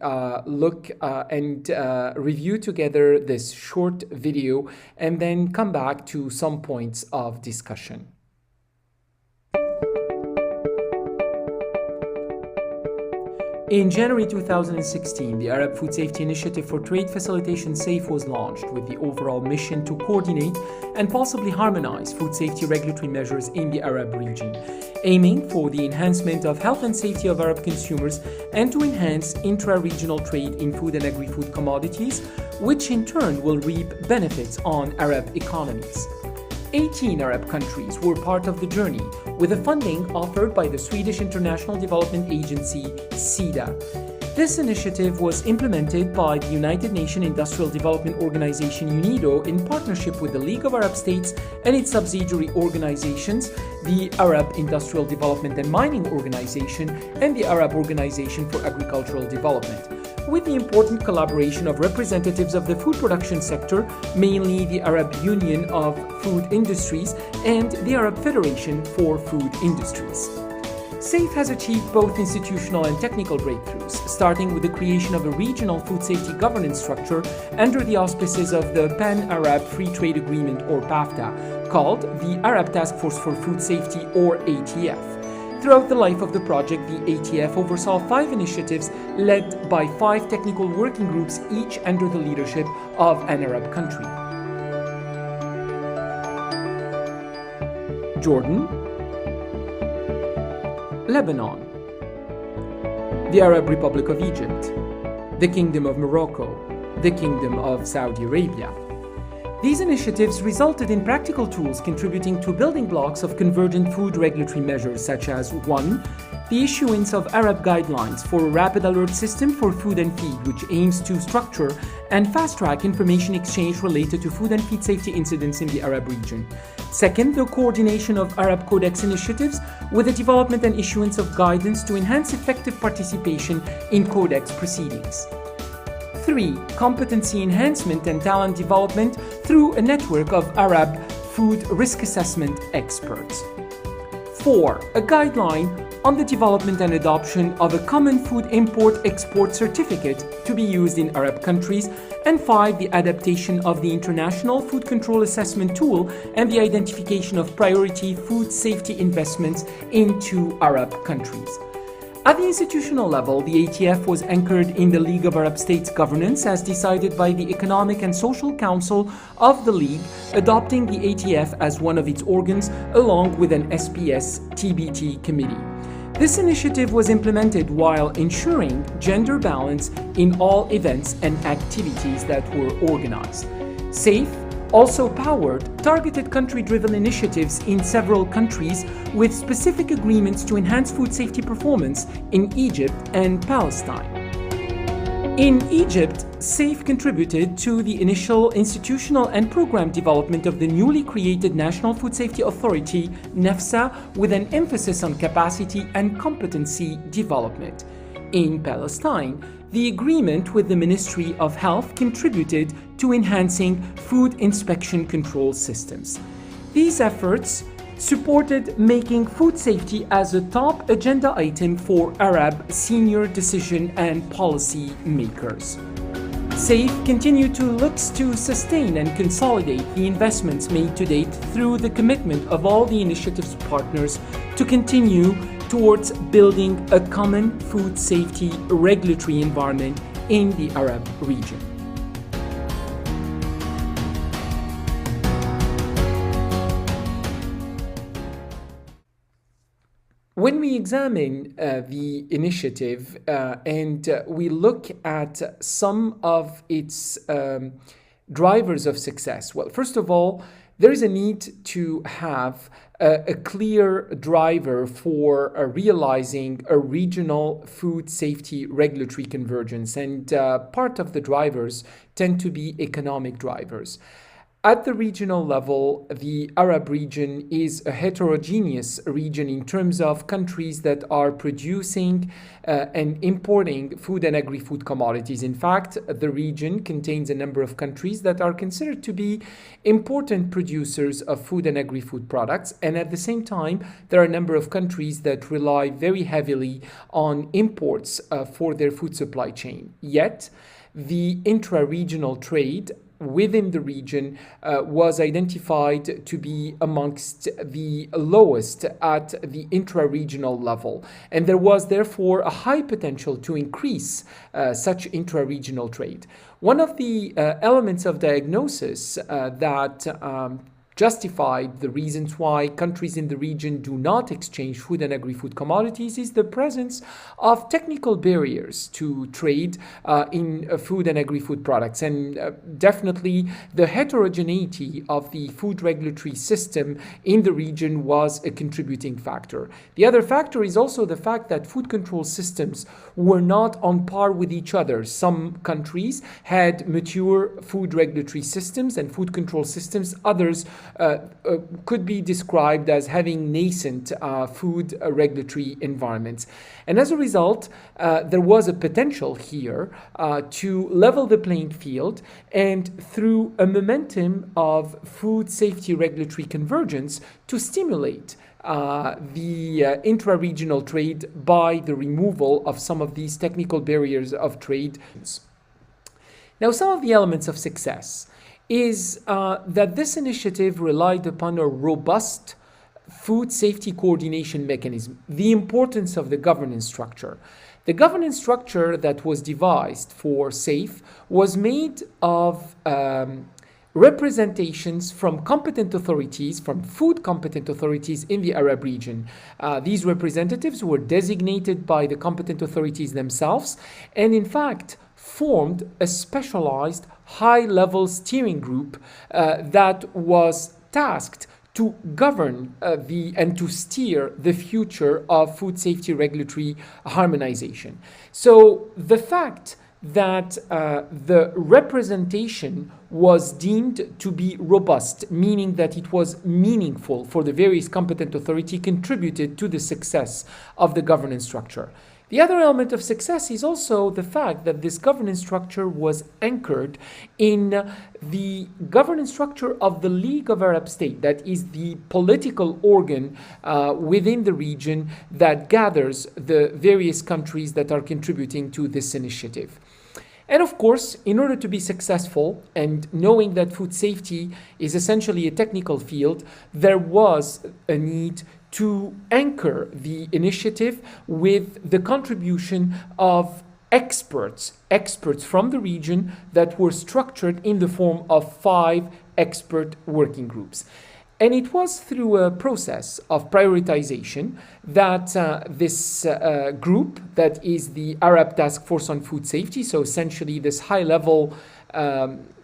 look and review together this short video and then come back to some points of discussion. In January 2016, the Arab Food Safety Initiative for Trade Facilitation SAFE was launched with the overall mission to coordinate and possibly harmonize food safety regulatory measures in the Arab region, aiming for the enhancement of health and safety of Arab consumers and to enhance intra-regional trade in food and agri-food commodities, which in turn will reap benefits on Arab economies. 18 Arab countries were part of the journey, with the funding offered by the Swedish International Development Agency, SIDA. This initiative was implemented by the United Nations Industrial Development Organization UNIDO in partnership with the League of Arab States and its subsidiary organizations, the Arab Industrial Development and Mining Organization and the Arab Organization for Agricultural Development, with the important collaboration of representatives of the food production sector, mainly the Arab Union of Food Industries and the Arab Federation for Food Industries. SAFE has achieved both institutional and technical breakthroughs, starting with the creation of a regional food safety governance structure under the auspices of the Pan-Arab Free Trade Agreement, or PAFTA, called the Arab Task Force for Food Safety, or ATF. Throughout the life of the project, the ATF oversaw 5 initiatives led by 5 technical working groups, each under the leadership of an Arab country. Jordan, Lebanon, the Arab Republic of Egypt, the Kingdom of Morocco, the Kingdom of Saudi Arabia. These initiatives resulted in practical tools contributing to building blocks of convergent food regulatory measures, such as 1. The issuance of Arab guidelines for a rapid alert system for food and feed, which aims to structure and fast-track information exchange related to food and feed safety incidents in the Arab region. 2nd, the coordination of Arab Codex initiatives with the development and issuance of guidance to enhance effective participation in Codex proceedings. 3. Competency enhancement and talent development through a network of Arab food risk assessment experts. 4. A guideline on the development and adoption of a common food import-export certificate to be used in Arab countries. And 5. The adaptation of the International Food Control Assessment Tool and the identification of priority food safety investments into Arab countries. At the institutional level, the ATF was anchored in the League of Arab States governance as decided by the Economic and Social Council of the League, adopting the ATF as one of its organs along with an SPS-TBT committee. This initiative was implemented while ensuring gender balance in all events and activities that were organized. SAFE also powered targeted country-driven initiatives in several countries with specific agreements to enhance food safety performance in Egypt and Palestine. In Egypt, SAFE contributed to the initial institutional and program development of the newly created National Food Safety Authority, NEFSA, with an emphasis on capacity and competency development. In Palestine, the agreement with the Ministry of Health contributed to enhancing food inspection control systems. These efforts supported making food safety as a top agenda item for Arab senior decision and policy makers. SAFE continued to look to sustain and consolidate the investments made to date through the commitment of all the initiative's partners to continue towards building a common food safety regulatory environment in the Arab region. When we examine the initiative and we look at some of its drivers of success? Well, first of all, there is a need to have a clear driver for realizing a regional food safety regulatory convergence, and part of the drivers tend to be economic drivers. At the regional level, the Arab region is a heterogeneous region in terms of countries that are producing and importing food and agri-food commodities. In fact, the region contains a number of countries that are considered to be important producers of food and agri-food products. And at the same time, there are a number of countries that rely very heavily on imports for their food supply chain. Yet, the intra-regional trade within the region was identified to be amongst the lowest at the intra-regional level. And there was therefore a high potential to increase such intra-regional trade. One of the elements of diagnosis that justified the reasons why countries in the region do not exchange food and agri-food commodities is the presence of technical barriers to trade in food and agri-food products. And definitely the heterogeneity of the food regulatory system in the region was a contributing factor. The other factor is also the fact that food control systems were not on par with each other. Some countries had mature food regulatory systems and food control systems. Others could be described as having nascent food regulatory environments. And as a result, there was a potential here to level the playing field, and through a momentum of food safety regulatory convergence to stimulate the intra-regional trade by the removal of some of these technical barriers of trade. Now, some of the elements of success is that this initiative relied upon a robust food safety coordination mechanism, the importance of the governance structure. The governance structure that was devised for SAFE was made of representations from competent authorities, from food competent authorities in the Arab region. These representatives were designated by the competent authorities themselves, and in fact formed a specialized high-level steering group that was tasked to govern and to steer the future of food safety regulatory harmonization. So the fact that the representation was deemed to be robust, meaning that it was meaningful for the various competent authority, contributed to the success of the governance structure. The other element of success is also the fact that this governance structure was anchored in the governance structure of the League of Arab States, that is the political organ within the region that gathers the various countries that are contributing to this initiative. And of course, in order to be successful, and knowing that food safety is essentially a technical field, there was a need to anchor the initiative with the contribution of experts from the region that were structured in the form of 5 expert working groups. And it was through a process of prioritization that this group, that is the Arab Task Force on Food Safety, so essentially this high-level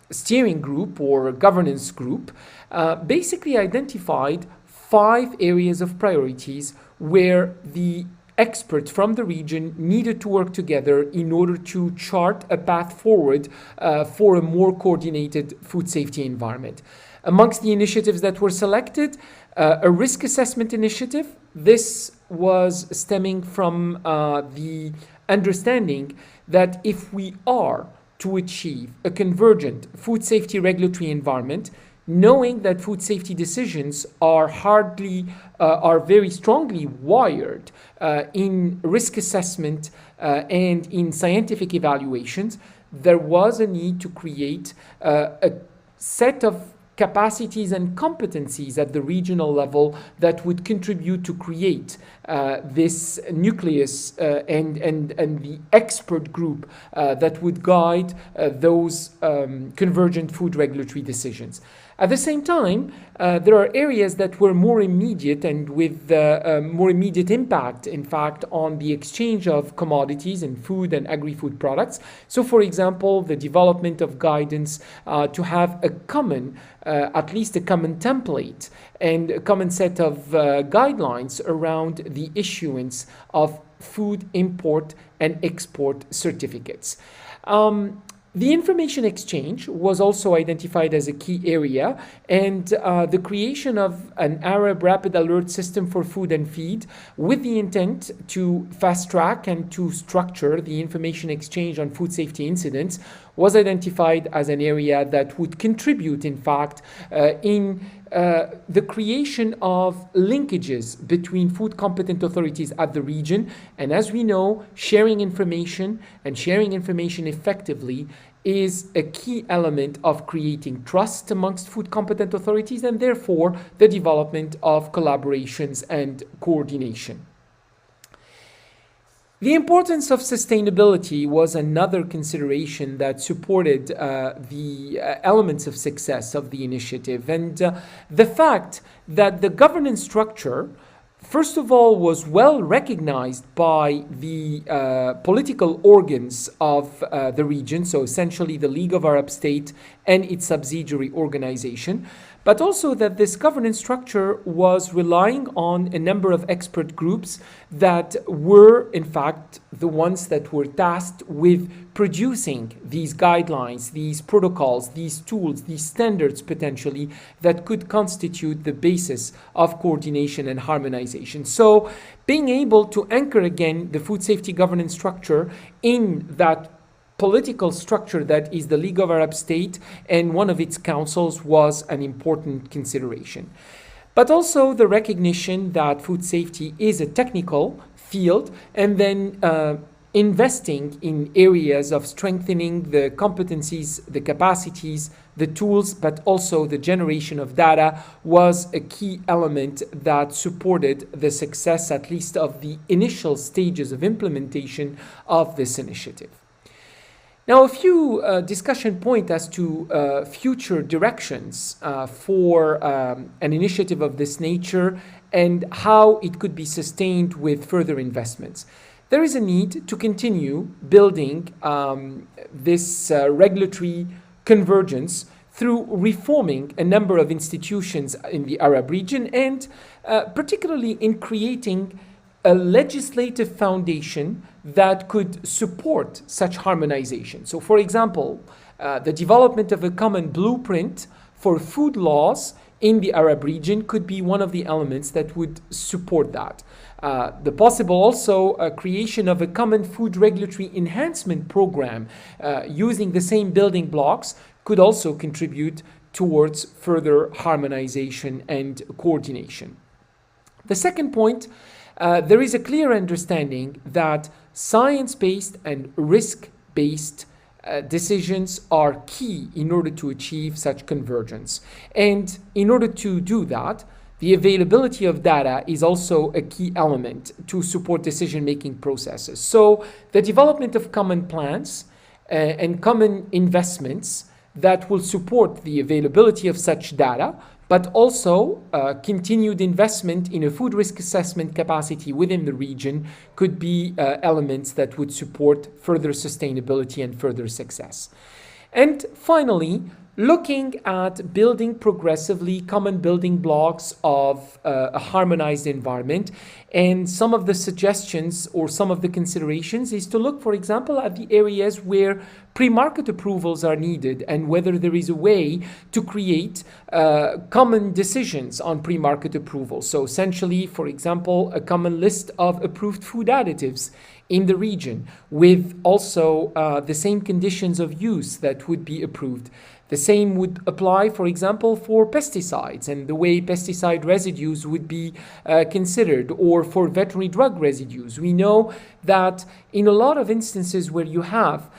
steering group or governance group, basically identified 5 areas of priorities where the experts from the region needed to work together in order to chart a path forward for a more coordinated food safety environment. Amongst the initiatives that were selected, a risk assessment initiative. This was stemming from the understanding that if we are to achieve a convergent food safety regulatory environment, knowing that food safety decisions are very strongly wired in risk assessment and in scientific evaluations, there was a need to create a set of capacities and competencies at the regional level that would contribute to create this nucleus and the expert group that would guide those convergent food regulatory decisions. At the same time, there are areas that were more immediate and with more immediate impact, in fact, on the exchange of commodities and food and agri-food products. So, for example, the development of guidance to have a common, at least a common template and a common set of guidelines around the issuance of food import and export certificates. The information exchange was also identified as a key area, and the creation of an Arab rapid alert system for food and feed with the intent to fast track and to structure the information exchange on food safety incidents was identified as an area that would contribute, in fact, in the creation of linkages between food competent authorities at the region. And as we know, sharing information and sharing information effectively is a key element of creating trust amongst food competent authorities and therefore the development of collaborations and coordination. The importance of sustainability was another consideration that supported the elements of success of the initiative. And the fact that the governance structure, first of all, was well recognized by the political organs of the region, so essentially the League of Arab States and its subsidiary organization, but also that this governance structure was relying on a number of expert groups that were, in fact, the ones that were tasked with producing these guidelines, these protocols, these tools, these standards potentially that could constitute the basis of coordination and harmonization. So being able to anchor again the food safety governance structure in that political structure that is the League of Arab States and one of its councils was an important consideration. But also the recognition that food safety is a technical field, and then investing in areas of strengthening the competencies, the capacities, the tools, but also the generation of data was a key element that supported the success, at least of the initial stages of implementation of this initiative. Now, a few discussion points as to future directions for an initiative of this nature and how it could be sustained with further investments. There is a need to continue building this regulatory convergence through reforming a number of institutions in the Arab region and particularly in creating a legislative foundation that could support such harmonization. So, for example, the development of a common blueprint for food laws in the Arab region could be one of the elements that would support that. The possible also creation of a common food regulatory enhancement program using the same building blocks could also contribute towards further harmonization and coordination. The second point, there is a clear understanding that science-based and risk-based decisions are key in order to achieve such convergence. And in order to do that, the availability of data is also a key element to support decision-making processes. So the development of common plans and common investments that will support the availability of such data, but also continued investment in a food risk assessment capacity within the region could be elements that would support further sustainability and further success. And finally, looking at building progressively common building blocks of a harmonized environment. And some of the suggestions or some of the considerations is to look, for example, at the areas where pre-market approvals are needed and whether there is a way to create common decisions on pre-market approval. So essentially, for example, a common list of approved food additives in the region with also the same conditions of use that would be approved. The same would apply, for example, for pesticides and the way pesticide residues would be considered, or for veterinary drug residues. We know that in a lot of instances where you have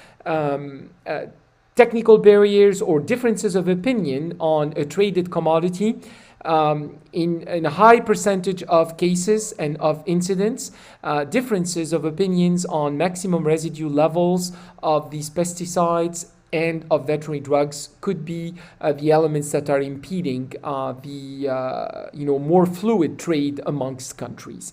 technical barriers or differences of opinion on a traded commodity, in a high percentage of cases and of incidents, differences of opinions on maximum residue levels of these pesticides and of veterinary drugs could be the elements that are impeding the more fluid trade amongst countries.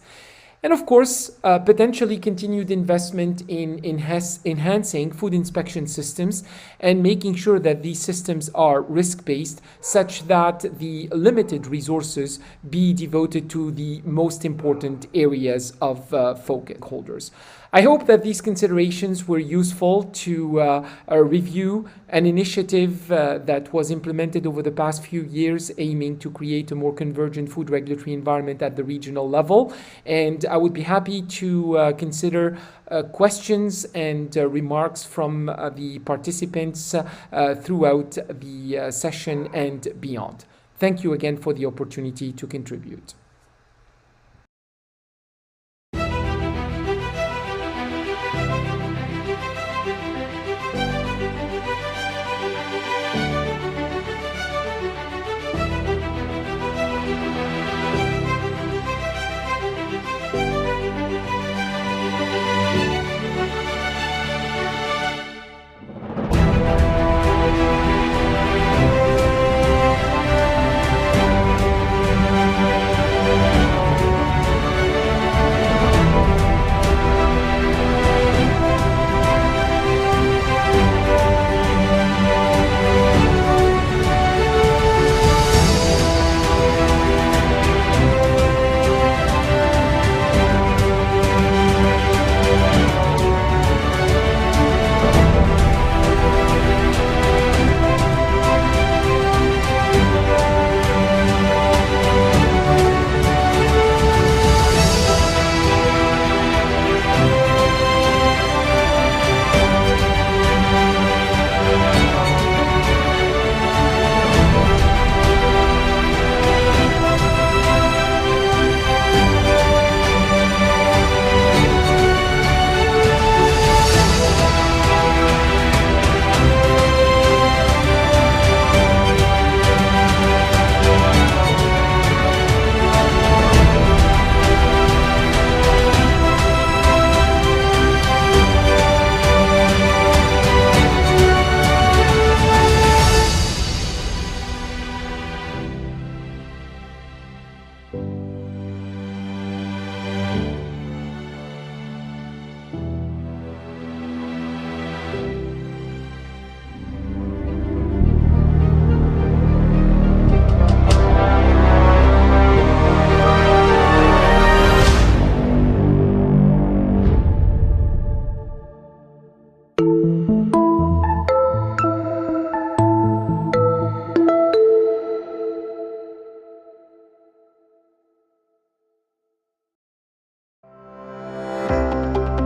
And of course, potentially continued investment in enhancing food inspection systems and making sure that these systems are risk-based, such that the limited resources be devoted to the most important areas of focus holders. I hope that these considerations were useful to review an initiative that was implemented over the past few years, aiming to create a more convergent food regulatory environment at the regional level. And I would be happy to consider questions and remarks from the participants throughout the session and beyond. Thank you again for the opportunity to contribute.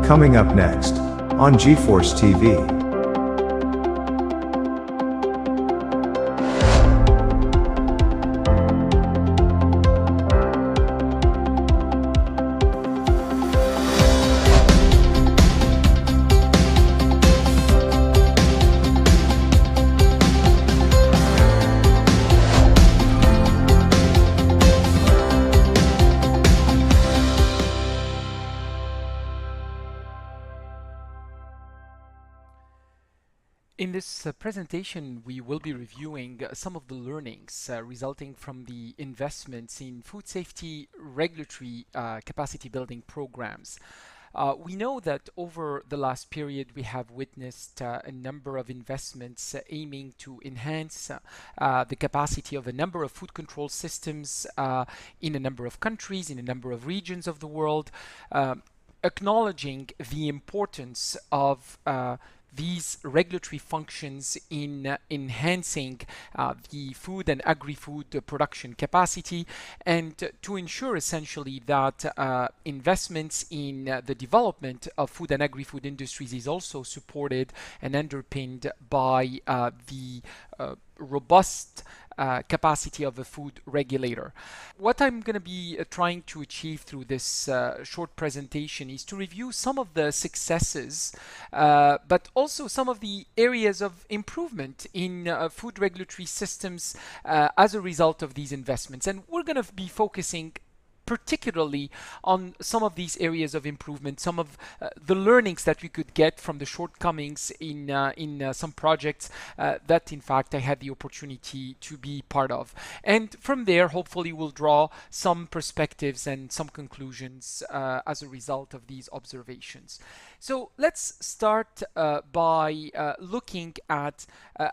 Coming up next on GFoRSS TV. In this presentation, we will be reviewing some of the learnings resulting from the investments in food safety regulatory capacity building programs. We know that over the last period, we have witnessed a number of investments aiming to enhance the capacity of a number of food control systems in a number of countries, in a number of regions of the world, acknowledging the importance of these regulatory functions in enhancing the food and agri-food production capacity, and to ensure essentially that investments in the development of food and agri-food industries is also supported and underpinned by the robust capacity of a food regulator. What I'm going to be trying to achieve through this short presentation is to review some of the successes, but also some of the areas of improvement in food regulatory systems as a result of these investments. And we're going to be focusing particularly on some of these areas of improvement, some of the learnings that we could get from the shortcomings in some projects that in fact I had the opportunity to be part of. And from there, hopefully we'll draw some perspectives and some conclusions as a result of these observations. So let's start by looking at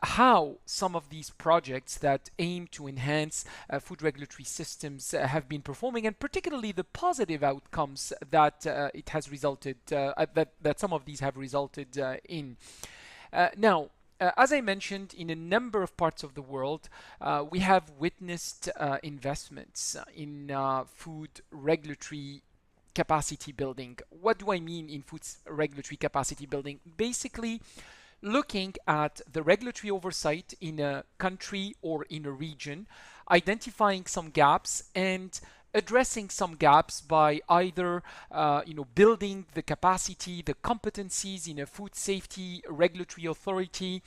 how some of these projects that aim to enhance food regulatory systems have been performing, and particularly the positive outcomes that it has resulted, that some of these have resulted in. Now, as I mentioned, in a number of parts of the world, we have witnessed investments in food regulatory capacity building. What do I mean in food regulatory capacity building? Basically, looking at the regulatory oversight in a country or in a region, identifying some gaps and addressing some gaps by either building the capacity, the competencies in a food safety regulatory authority,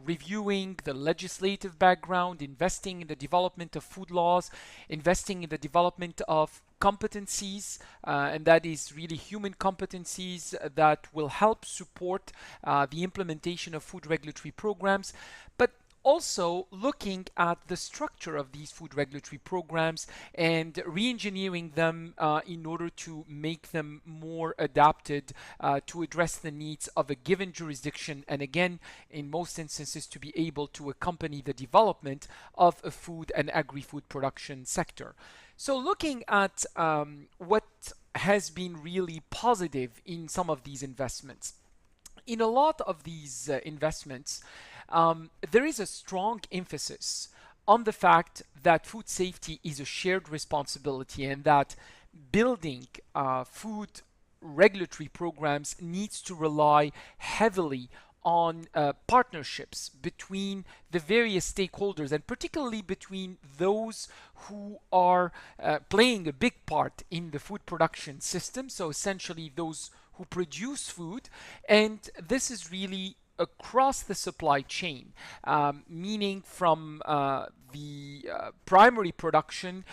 reviewing the legislative background, investing in the development of food laws, investing in the development of competencies, and that is really human competencies that will help support the implementation of food regulatory programs, but also looking at the structure of these food regulatory programs and re-engineering them in order to make them more adapted to address the needs of a given jurisdiction, and again, in most instances, to be able to accompany the development of a food and agri-food production sector. So looking at what has been really positive in some of these investments. In a lot of these investments, there is a strong emphasis on the fact that food safety is a shared responsibility and that building food regulatory programs needs to rely heavily on partnerships between the various stakeholders, and particularly between those who are playing a big part in the food production system, so essentially those who produce food, and this is really across the supply chain, meaning from the primary production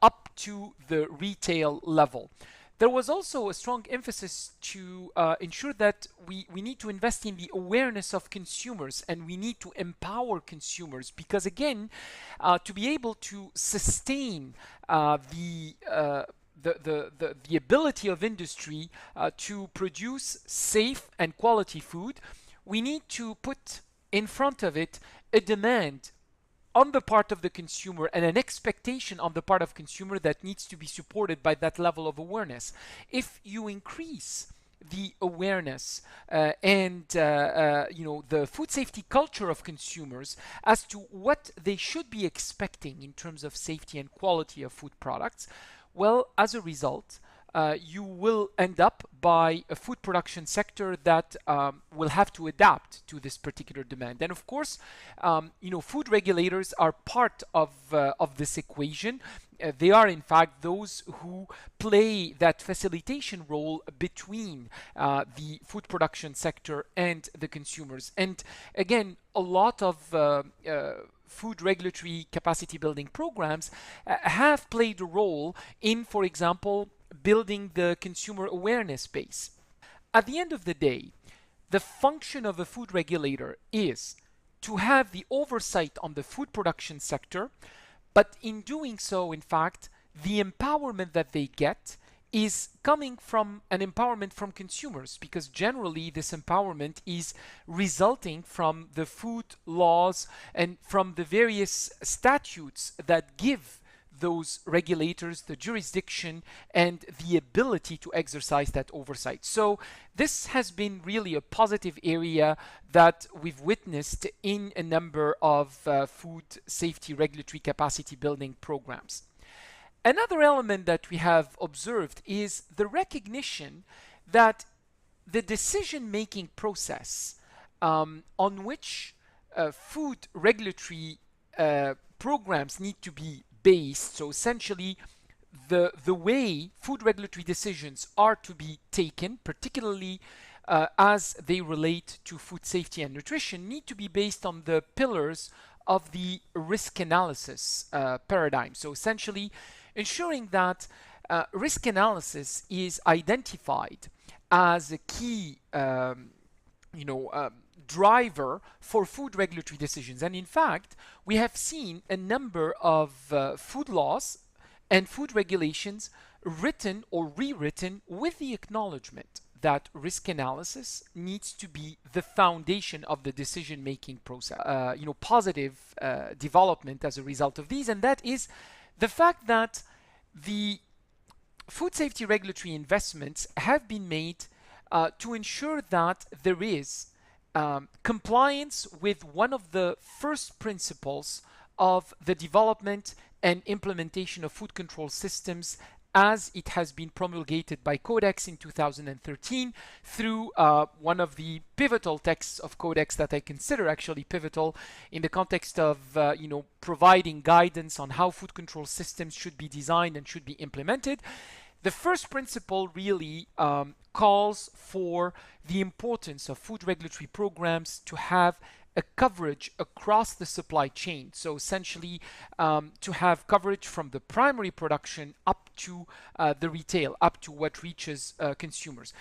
up to the retail level. There was also a strong emphasis to ensure that we need to invest in the awareness of consumers, and we need to empower consumers, because again, to be able to sustain the ability of industry to produce safe and quality food, we need to put in front of it a demand on the part of the consumer and an expectation on the part of consumer that needs to be supported by that level of awareness. If you increase the awareness and the food safety culture of consumers as to what they should be expecting in terms of safety and quality of food products, well, as a result, you will end up by a food production sector that will have to adapt to this particular demand. And of course, food regulators are part of this equation. They are in fact those who play that facilitation role between the food production sector and the consumers. And again, a lot of food regulatory capacity building programs have played a role in, for example, building the consumer awareness base. At the end of the day, the function of a food regulator is to have the oversight on the food production sector, but in doing so, in fact, the empowerment that they get is coming from an empowerment from consumers, because generally this empowerment is resulting from the food laws and from the various statutes that give those regulators the jurisdiction and the ability to exercise that oversight. So this has been really a positive area that we've witnessed in a number of food safety regulatory capacity building programs. Another element that we have observed is the recognition that the decision-making process on which food regulatory programs need to be based, so essentially the way food regulatory decisions are to be taken, particularly as they relate to food safety and nutrition, need to be based on the pillars of the risk analysis paradigm. So essentially ensuring that risk analysis is identified as a key driver for food regulatory decisions. And in fact, we have seen a number of food laws and food regulations written or rewritten with the acknowledgement that risk analysis needs to be the foundation of the decision-making process. Positive development as a result of these, and that is the fact that the food safety regulatory investments have been made to ensure that there is compliance with one of the first principles of the development and implementation of food control systems as it has been promulgated by Codex in 2013 through one of the pivotal texts of Codex that I consider actually pivotal in the context of providing guidance on how food control systems should be designed and should be implemented. The first principle really calls for the importance of food regulatory programs to have a coverage across the supply chain. So essentially to have coverage from the primary production up to the retail, up to what reaches consumers.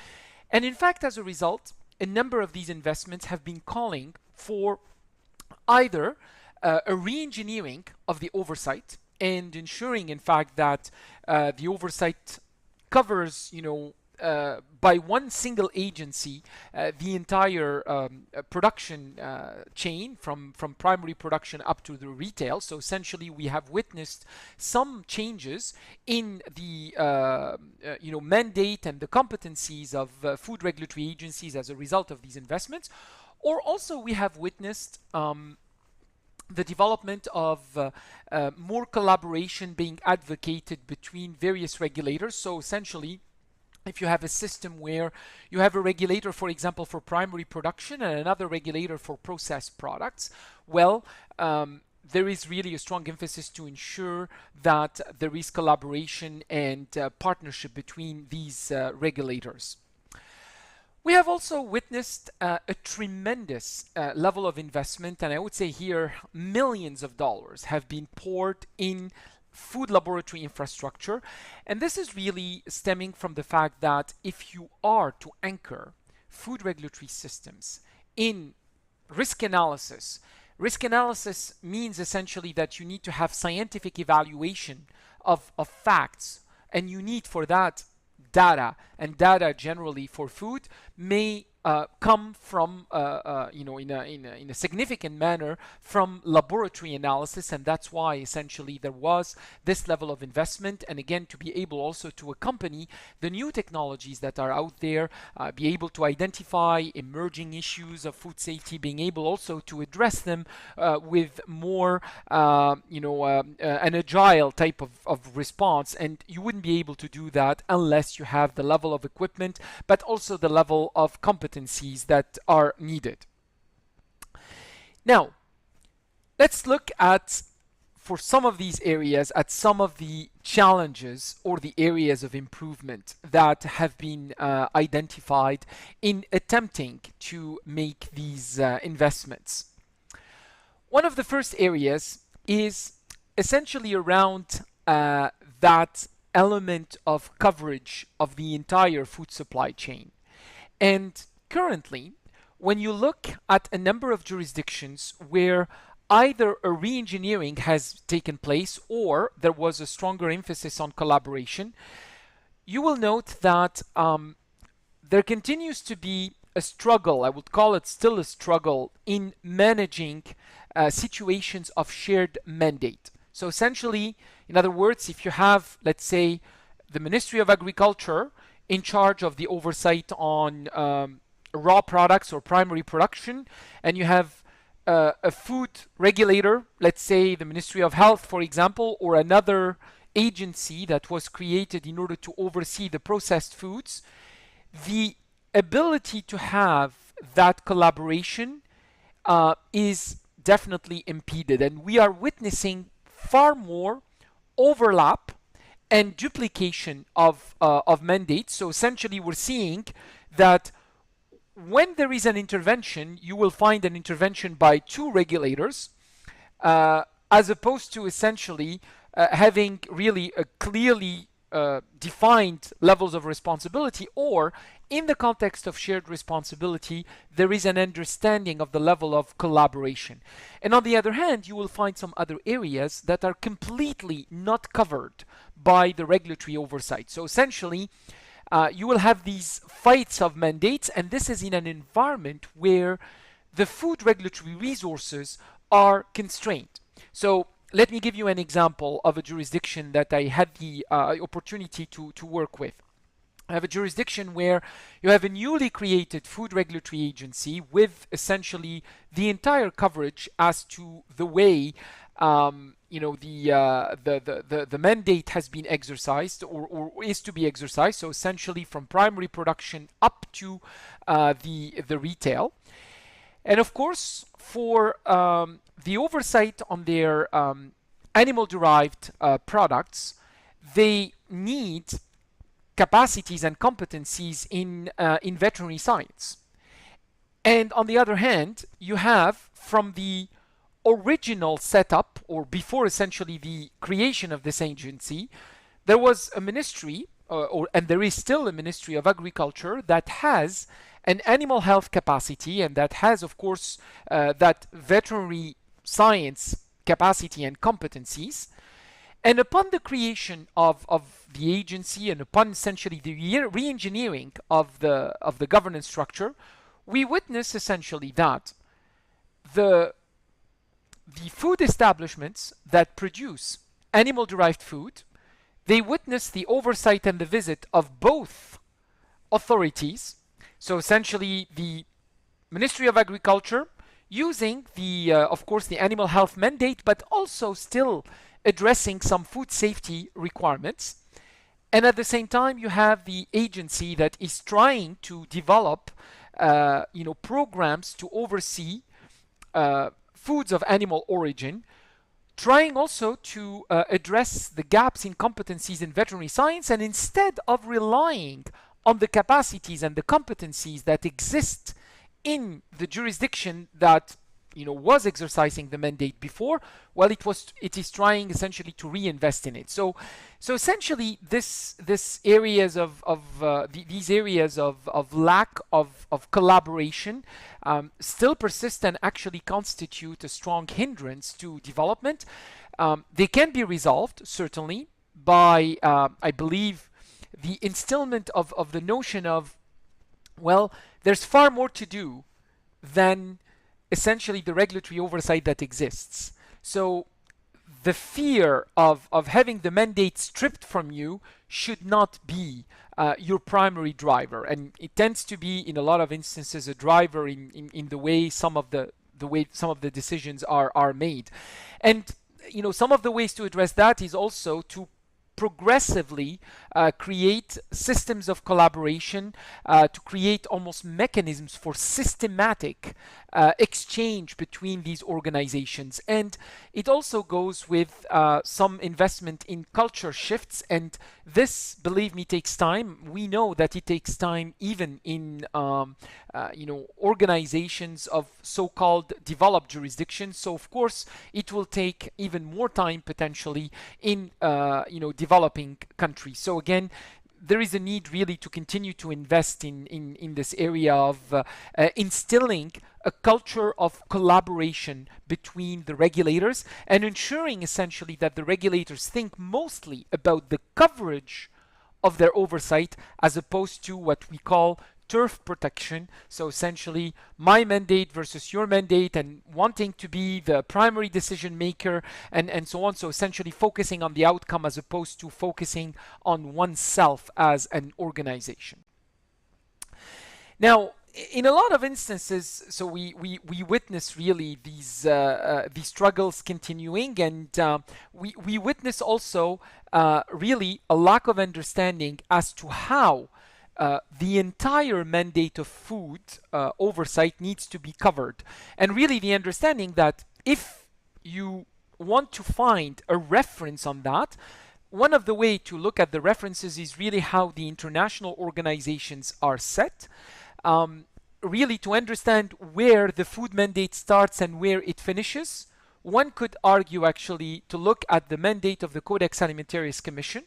And in fact, as a result, a number of these investments have been calling for either a re-engineering of the oversight and ensuring, in fact, that the oversight covers, by one single agency, the entire production chain from primary production up to the retail. So essentially, we have witnessed some changes in the mandate and the competencies of food regulatory agencies as a result of these investments. Or also, we have witnessed the development of more collaboration being advocated between various regulators. So essentially, if you have a system where you have a regulator, for example, for primary production and another regulator for processed products, well, there is really a strong emphasis to ensure that there is collaboration and partnership between these regulators. We have also witnessed a tremendous level of investment, and I would say here millions of dollars have been poured in food laboratory infrastructure. And this is really stemming from the fact that if you are to anchor food regulatory systems in risk analysis means essentially that you need to have scientific evaluation of facts, and you need for that data, and data generally for food may come from, in a significant manner from laboratory analysis, and that's why essentially there was this level of investment. And again, to be able also to accompany the new technologies that are out there, be able to identify emerging issues of food safety, being able also to address them with more, an agile type of response. And you wouldn't be able to do that unless you have the level of equipment, but also the level of competencies that are needed. Now, let's look at, for some of these areas, at some of the challenges or the areas of improvement that have been identified in attempting to make these investments. One of the first areas is essentially around that element of coverage of the entire food supply chain. And currently, when you look at a number of jurisdictions where either a re-engineering has taken place or there was a stronger emphasis on collaboration, you will note that there continues to be a struggle, I would call it still a struggle, in managing situations of shared mandate. So essentially, in other words, if you have, let's say, the Ministry of Agriculture in charge of the oversight on raw products or primary production, and you have a food regulator, let's say the Ministry of Health, for example, or another agency that was created in order to oversee the processed foods, the ability to have that collaboration is definitely impeded. And we are witnessing far more overlap and duplication of mandates. So essentially, we're seeing that when there is an intervention, you will find an intervention by two regulators, as opposed to essentially having really a clearly defined levels of responsibility, or in the context of shared responsibility, there is an understanding of the level of collaboration. And on the other hand, you will find some other areas that are completely not covered by the regulatory oversight. So essentially, you will have these fights of mandates, and this is in an environment where the food regulatory resources are constrained. So let me give you an example of a jurisdiction that I had the opportunity to work with. I have a jurisdiction where you have a newly created food regulatory agency with essentially the entire coverage as to the way the mandate has been exercised or is to be exercised. So essentially from primary production up to the retail. And of course, for the oversight on their animal-derived products, they need capacities and competencies in veterinary science. And on the other hand, you have from the original setup, or before essentially the creation of this agency, there was a ministry, and there is still a Ministry of Agriculture that has an animal health capacity, and that has, of course, that veterinary science capacity and competencies. And upon the creation of the agency, and upon essentially the re-engineering of the governance structure, we witness essentially that the food establishments that produce animal-derived food, they witness the oversight and the visit of both authorities. So essentially the Ministry of Agriculture using of course the animal health mandate, but also still addressing some food safety requirements. And at the same time, you have the agency that is trying to develop programs to oversee foods of animal origin, trying also to address the gaps in competencies in veterinary science, and instead of relying on the capacities and the competencies that exist in the jurisdiction that was exercising the mandate before, well, it is trying essentially to reinvest in it. So essentially, these areas of lack of collaboration still persist and actually constitute a strong hindrance to development. They can be resolved certainly by, I believe, the instillment of the notion of, well, there's far more to do than essentially the regulatory oversight that exists. So the fear of having the mandate stripped from you should not be your primary driver, and it tends to be in a lot of instances a driver in the way some of the decisions are made. And some of the ways to address that is also to progressively create systems of collaboration, to create almost mechanisms for systematic exchange between these organizations. And it also goes with some investment in culture shifts, and this, believe me, takes time. We know that it takes time even in organizations of so-called developed jurisdictions. So of course it will take even more time potentially in developing countries. So again, there is a need really to continue to invest in this area of instilling a culture of collaboration between the regulators, and ensuring essentially that the regulators think mostly about the coverage of their oversight as opposed to what we call turf protection. So essentially my mandate versus your mandate, and wanting to be the primary decision maker and so on. So essentially focusing on the outcome as opposed to focusing on oneself as an organization. Now, in a lot of instances, so we witness really these struggles continuing, and we witness also really a lack of understanding as to how the entire mandate of food oversight needs to be covered. And really the understanding that if you want to find a reference on that, one of the way to look at the references is really how the international organizations are set. Really to understand where the food mandate starts and where it finishes, one could argue actually to look at the mandate of the Codex Alimentarius Commission,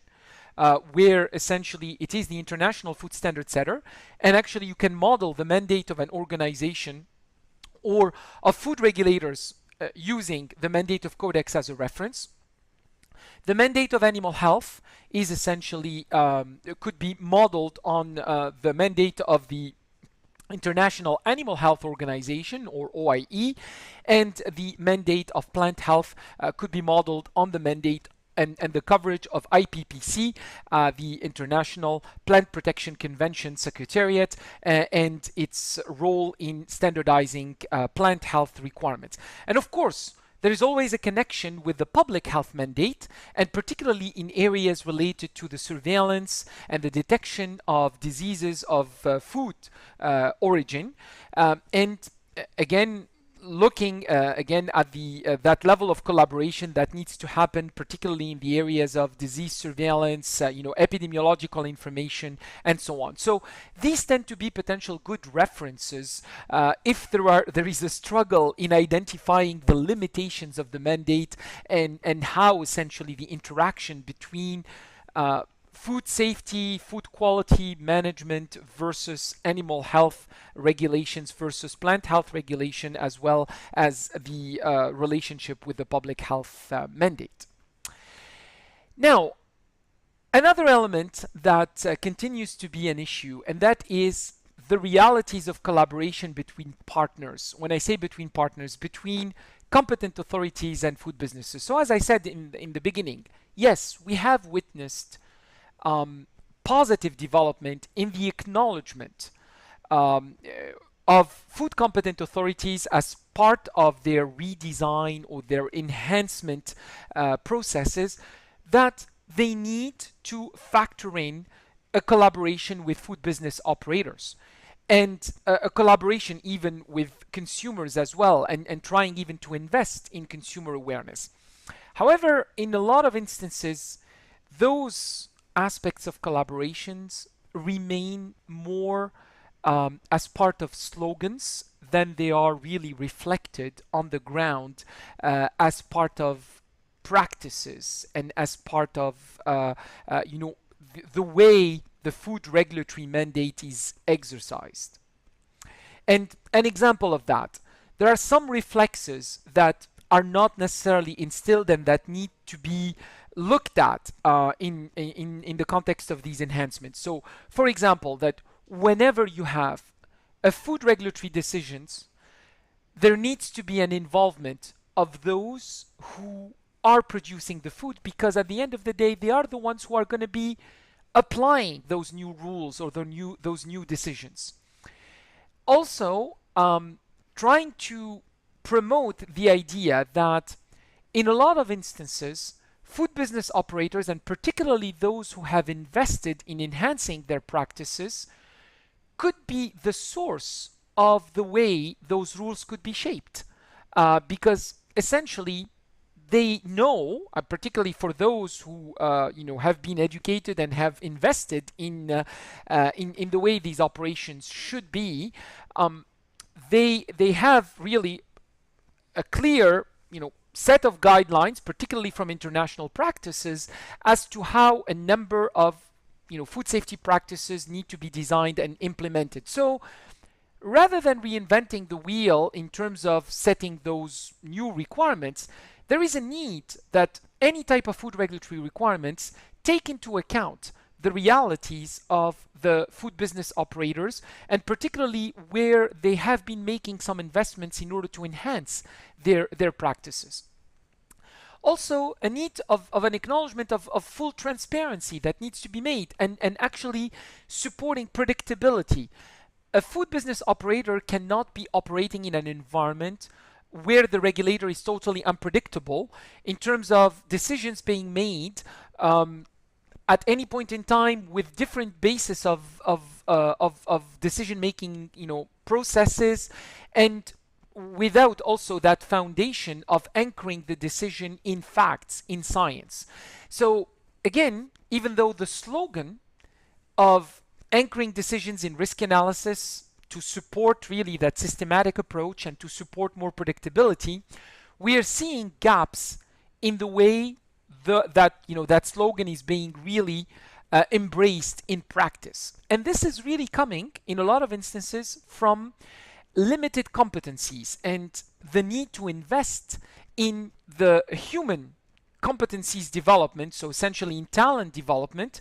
where essentially it is the international food standard setter, and actually you can model the mandate of an organization or of food regulators using the mandate of Codex as a reference. The mandate of animal health is essentially could be modeled on the mandate of the International Animal Health Organization, or OIE, and the mandate of plant health could be modeled on the mandate and the coverage of IPPC, the International Plant Protection Convention Secretariat, and its role in standardizing plant health requirements. And of course, there is always a connection with the public health mandate, and particularly in areas related to the surveillance and the detection of diseases of food origin. And again, looking again at the that level of collaboration that needs to happen, particularly in the areas of disease surveillance, epidemiological information, and so on. So these tend to be potential good references if there is a struggle in identifying the limitations of the mandate and how essentially the interaction between food safety, food quality management versus animal health regulations versus plant health regulation, as well as the relationship with the public health mandate. Now, another element that continues to be an issue, and that is the realities of collaboration between partners. When I say between partners, between competent authorities and food businesses. So as I said in the beginning, yes, we have witnessed positive development in the acknowledgement of food competent authorities as part of their redesign or their enhancement processes, that they need to factor in a collaboration with food business operators and a collaboration even with consumers as well, and trying even to invest in consumer awareness. However, in a lot of instances, those aspects of collaborations remain more as part of slogans than they are really reflected on the ground as part of practices and as part of the way the food regulatory mandate is exercised. And an example of that, there are some reflexes that are not necessarily instilled and that need to be looked at in the context of these enhancements. So, for example, that whenever you have a food regulatory decisions, there needs to be an involvement of those who are producing the food, because at the end of the day, they are the ones who are going to be applying those new rules or those new decisions. Also, trying to promote the idea that in a lot of instances, food business operators, and particularly those who have invested in enhancing their practices, could be the source of the way those rules could be shaped. Because essentially, they know, particularly for those who have been educated and have invested in the way these operations should be, they have really a clear set of guidelines, particularly from international practices, as to how a number of food safety practices need to be designed and implemented. So rather than reinventing the wheel in terms of setting those new requirements, there is a need that any type of food regulatory requirements take into account the realities of the food business operators, and particularly where they have been making some investments in order to enhance their practices. Also, a need of an acknowledgement of full transparency that needs to be made, and actually supporting predictability. A food business operator cannot be operating in an environment where the regulator is totally unpredictable in terms of decisions being made at any point in time with different basis of decision-making processes, and without also that foundation of anchoring the decision in facts, in science. So again, even though the slogan of anchoring decisions in risk analysis to support really that systematic approach and to support more predictability, we are seeing gaps in the way that slogan is being really embraced in practice. And this is really coming in a lot of instances from limited competencies and the need to invest in the human competencies development, so essentially in talent development,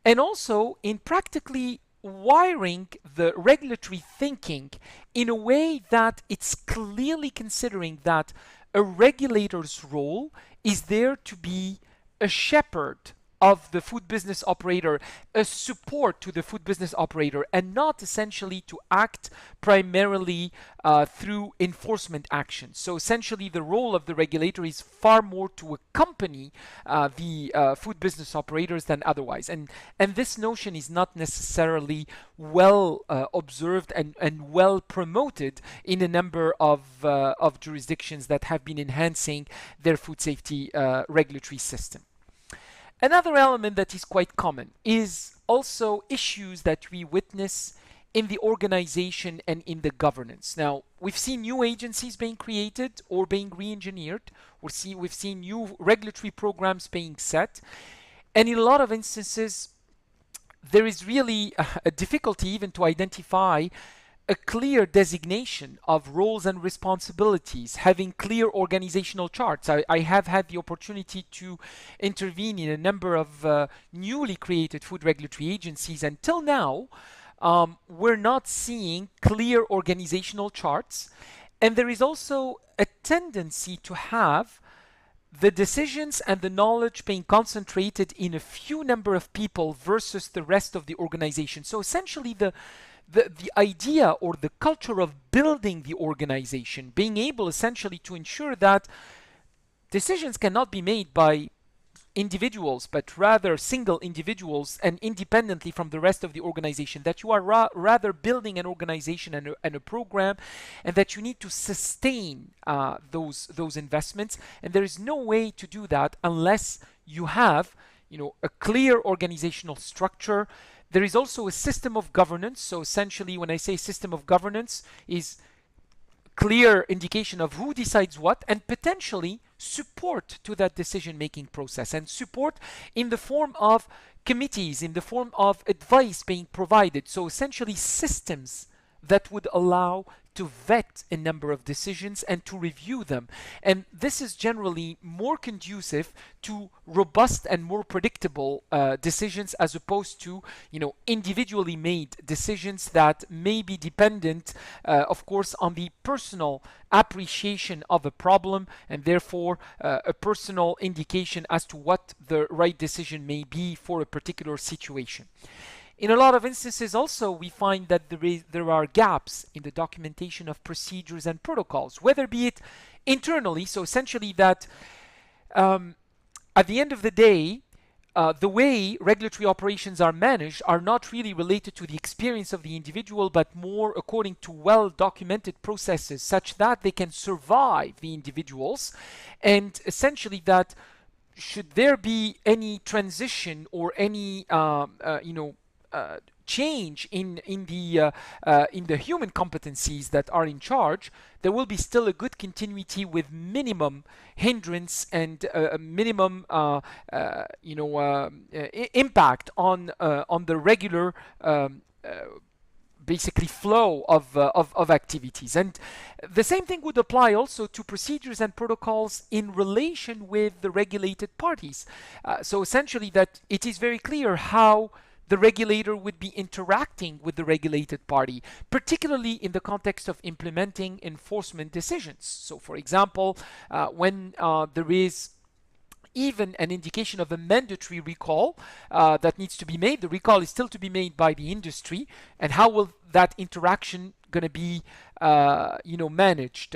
and also in practically wiring the regulatory thinking in a way that it's clearly considering that a regulator's role is there to be a shepherd of the food business operator, a support to the food business operator, and not essentially to act primarily through enforcement actions. So essentially the role of the regulator is far more to accompany the food business operators than otherwise. And this notion is not necessarily well observed and well promoted in a number of jurisdictions that have been enhancing their food safety regulatory system. Another element that is quite common is also issues that we witness in the organization and in the governance. Now, we've seen new agencies being created or being re-engineered. We've seen new regulatory programs being set. And in a lot of instances, there is really a difficulty even to identify a clear designation of roles and responsibilities, having clear organizational charts. I have had the opportunity to intervene in a number of newly created food regulatory agencies. Until now, we're not seeing clear organizational charts. And there is also a tendency to have the decisions and the knowledge being concentrated in a few number of people versus the rest of the organization. So essentially the idea or the culture of building the organization, being able essentially to ensure that decisions cannot be made by individuals, but rather single individuals and independently from the rest of the organization, that you are rather building an organization and a program, and that you need to sustain those investments. And there is no way to do that unless you have a clear organizational structure. There is also a system of governance. So essentially, when I say system of governance, is clear indication of who decides what, and potentially support to that decision-making process, and support in the form of committees, in the form of advice being provided. So essentially systems that would allow to vet a number of decisions and to review them. And this is generally more conducive to robust and more predictable decisions, as opposed to individually made decisions that may be dependent, of course, on the personal appreciation of a problem, and therefore a personal indication as to what the right decision may be for a particular situation. In a lot of instances also, we find that there are gaps in the documentation of procedures and protocols, whether be it internally, so essentially that at the end of the day, the way regulatory operations are managed are not really related to the experience of the individual, but more according to well-documented processes, such that they can survive the individuals, and essentially that should there be any transition or any change in the human competencies that are in charge, there will be still a good continuity with minimum hindrance and minimum impact on the regular basically flow of activities. And the same thing would apply also to procedures and protocols in relation with the regulated parties. So essentially that it is very clear how the regulator would be interacting with the regulated party, particularly in the context of implementing enforcement decisions. So for example, when there is even an indication of a mandatory recall that needs to be made, the recall is still to be made by the industry, and how will that interaction going to be managed?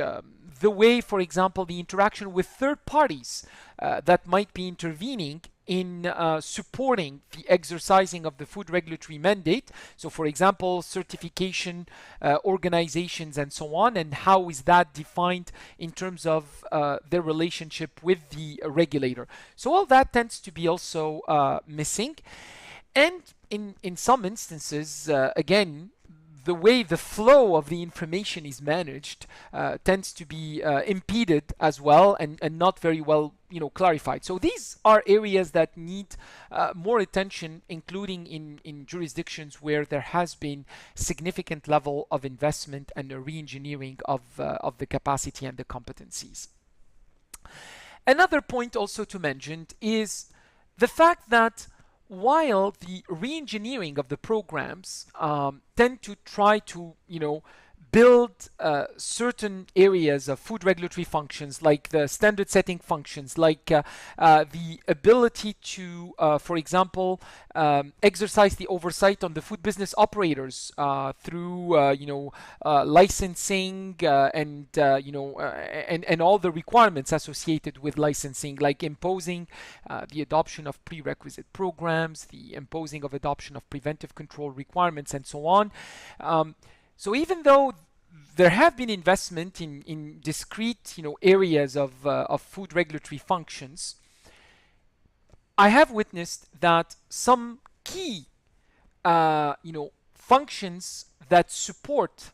The way, for example, the interaction with third parties that might be intervening in supporting the exercising of the food regulatory mandate. So for example, certification organizations and so on, and how is that defined in terms of their relationship with the regulator. So all that tends to be also missing. And in some instances, again, the way the flow of the information is managed tends to be impeded as well, and not very well clarified. So these are areas that need more attention, including in jurisdictions where there has been significant level of investment and a re-engineering of the capacity and the competencies. Another point also to mention is the fact that while the re-engineering of the programs tend to try to, build certain areas of food regulatory functions, like the standard setting functions, like the ability to, for example, exercise the oversight on the food business operators through, licensing and all the requirements associated with licensing, like imposing the adoption of prerequisite programs, the imposing of adoption of preventive control requirements, and so on. So even though there have been investment in discrete areas of food regulatory functions, I have witnessed that some key functions that support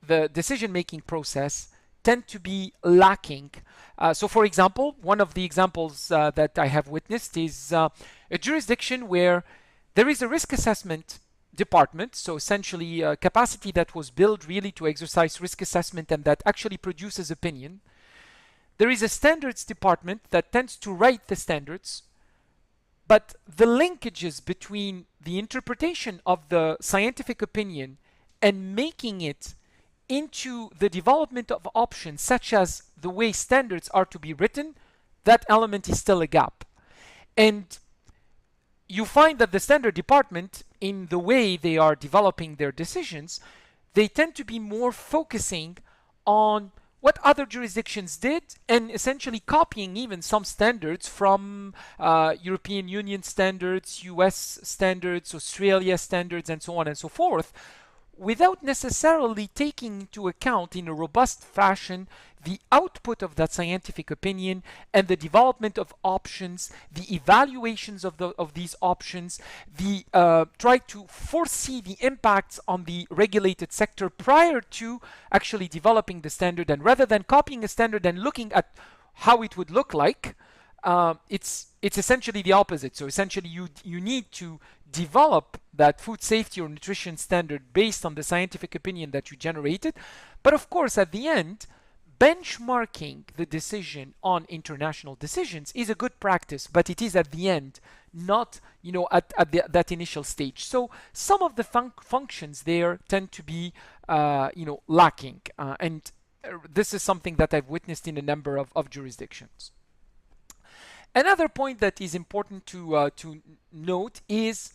the decision-making process tend to be lacking. So for example, one of the examples that I have witnessed is a jurisdiction where there is a risk assessment department, so essentially a capacity that was built really to exercise risk assessment and that actually produces opinion. There is a standards department that tends to write the standards, but the linkages between the interpretation of the scientific opinion and making it into the development of options, such as the way standards are to be written, that element is still a gap. And you find that the standard department, in the way they are developing their decisions, they tend to be more focusing on what other jurisdictions did and essentially copying even some standards from European Union standards, US standards, Australia standards, and so on and so forth, without necessarily taking into account in a robust fashion the output of that scientific opinion and the development of options, the evaluations of these options, the try to foresee the impacts on the regulated sector prior to actually developing the standard. And rather than copying a standard and looking at how it would look like, it's essentially the opposite. So essentially you need to develop that food safety or nutrition standard based on the scientific opinion that you generated. But of course, at the end, benchmarking the decision on international decisions is a good practice, but it is at the end, not at that initial stage. So some of the functions there tend to be lacking, and this is something that I've witnessed in a number of jurisdictions. Another point that is important to note is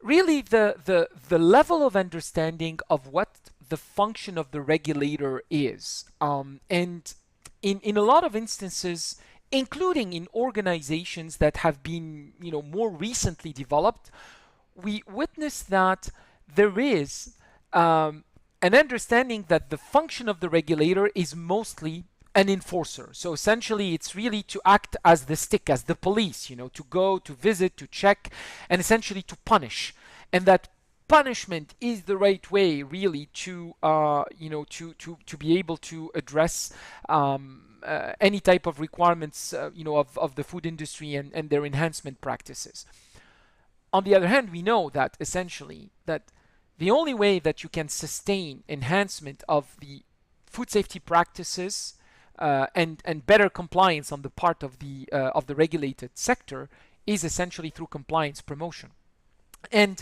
really the level of understanding of what the function of the regulator is. And in a lot of instances, including in organizations that have been more recently developed, we witness that there is an understanding that the function of the regulator is mostly an enforcer. So essentially it's really to act as the stick, as the police, to go, to visit, to check, and essentially to punish. And that punishment is the right way really to to be able to address any type of requirements of the food industry and their enhancement practices. On the other hand, we know that essentially that the only way that you can sustain enhancement of the food safety practices and better compliance on the part of the regulated sector is essentially through compliance promotion. And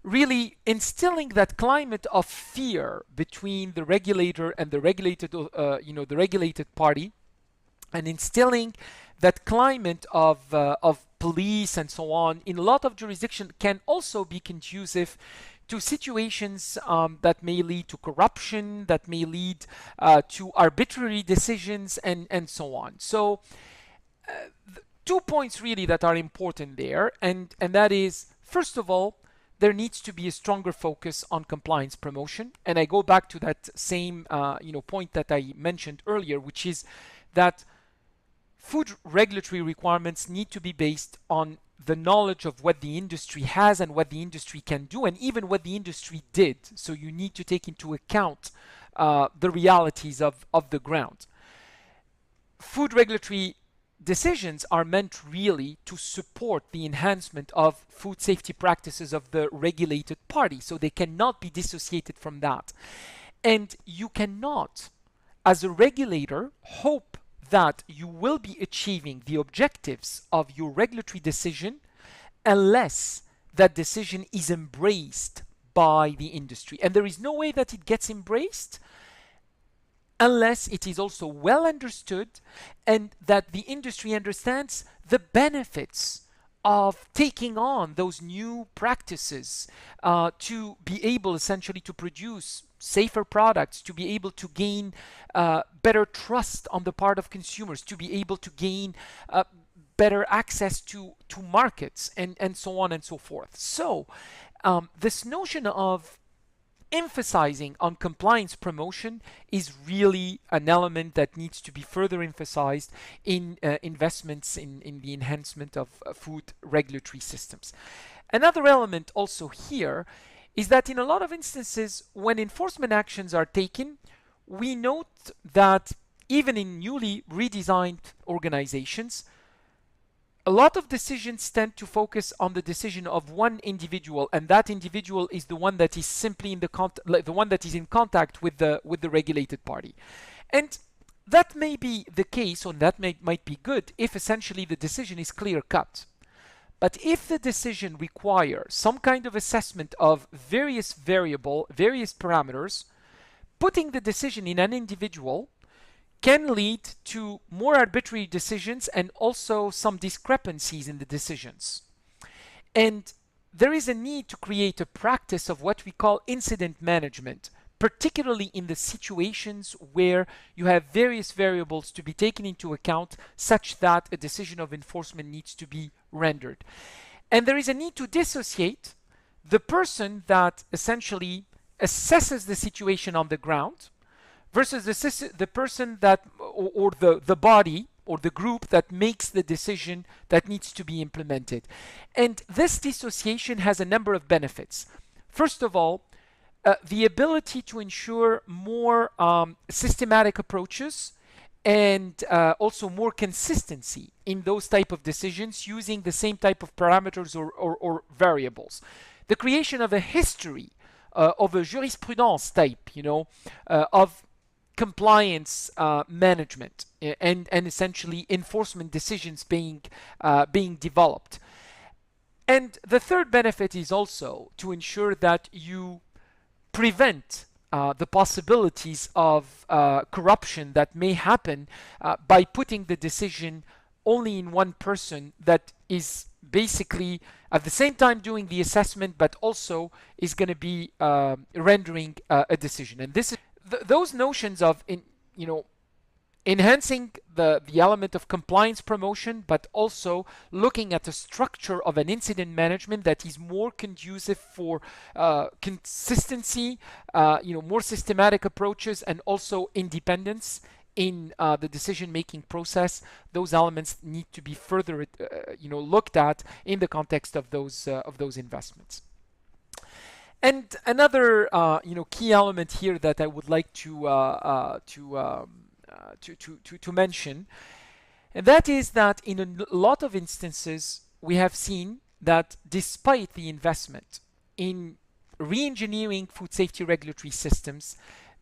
really instilling that climate of fear between the regulator and the regulated, the regulated party, and instilling that climate of police and so on in a lot of jurisdictions can also be conducive to situations that may lead to corruption, that may lead to arbitrary decisions, and so on. So 2 points really that are important there, and that is, first of all, there needs to be a stronger focus on compliance promotion. And I go back to that same point that I mentioned earlier, which is that food regulatory requirements need to be based on the knowledge of what the industry has and what the industry can do, and even what the industry did. So you need to take into account the realities of the ground. Food regulatory decisions are meant really to support the enhancement of food safety practices of the regulated party, so they cannot be dissociated from that. And you cannot, as a regulator, hope that you will be achieving the objectives of your regulatory decision unless that decision is embraced by the industry. And there is no way that it gets embraced unless it is also well understood and that the industry understands the benefits of taking on those new practices to be able essentially to produce safer products, to be able to gain better trust on the part of consumers, to be able to gain better access to markets, and so on and so forth. So this notion of emphasizing on compliance promotion is really an element that needs to be further emphasized in investments in the enhancement of food regulatory systems. Another element also here is that in a lot of instances, when enforcement actions are taken, we note that even in newly redesigned organizations, a lot of decisions tend to focus on the decision of one individual, and that individual is the one that is simply in the one that is in contact with the regulated party. And that may be the case, or that might be good if essentially the decision is clear cut. But if the decision requires some kind of assessment of various parameters, putting the decision in an individual can lead to more arbitrary decisions and also some discrepancies in the decisions. And there is a need to create a practice of what we call incident management, particularly in the situations where you have various variables to be taken into account such that a decision of enforcement needs to be rendered. And there is a need to dissociate the person that essentially assesses the situation on the ground versus the person that, or the body or the group that makes the decision that needs to be implemented. And this dissociation has a number of benefits. First of all, the ability to ensure more systematic approaches and also more consistency in those type of decisions using the same type of parameters or variables. The creation of a history of a jurisprudence type, of compliance management and essentially enforcement decisions being developed. And the third benefit is also to ensure that you prevent the possibilities of corruption that may happen by putting the decision only in one person that is basically at the same time doing the assessment but also is going to be rendering a decision. And this is those notions of enhancing the element of compliance promotion, but also looking at the structure of an incident management that is more conducive for consistency, more systematic approaches, and also independence in the decision-making process. Those elements need to be further, looked at in the context of those investments. And another, key element here that I would like to mention, and that is that in a lot of instances we have seen that despite the investment in re-engineering food safety regulatory systems,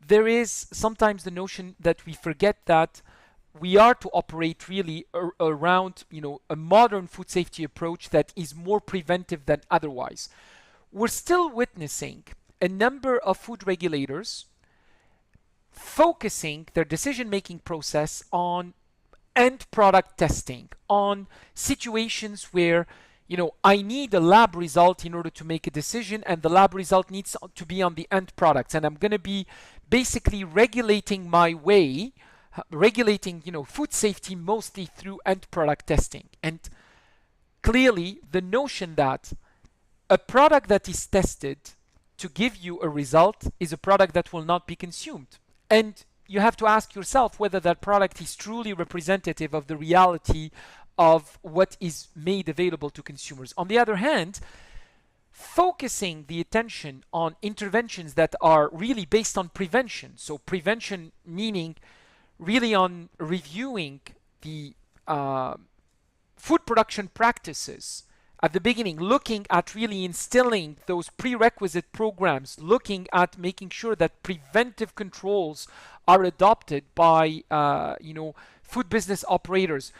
there is sometimes the notion that we forget that we are to operate really around a modern food safety approach that is more preventive than otherwise. We're still witnessing a number of food regulators focusing their decision-making process on end product testing, on situations where I need a lab result in order to make a decision, and the lab result needs to be on the end products, and I'm going to be basically regulating my way, regulating food safety mostly through end product testing. And clearly the notion that a product that is tested to give you a result is a product that will not be consumed. And you have to ask yourself whether that product is truly representative of the reality of what is made available to consumers. On the other hand, focusing the attention on interventions that are really based on prevention, so prevention meaning really on reviewing the food production practices at the beginning, looking at really instilling those prerequisite programs, looking at making sure that preventive controls are adopted by food business operators,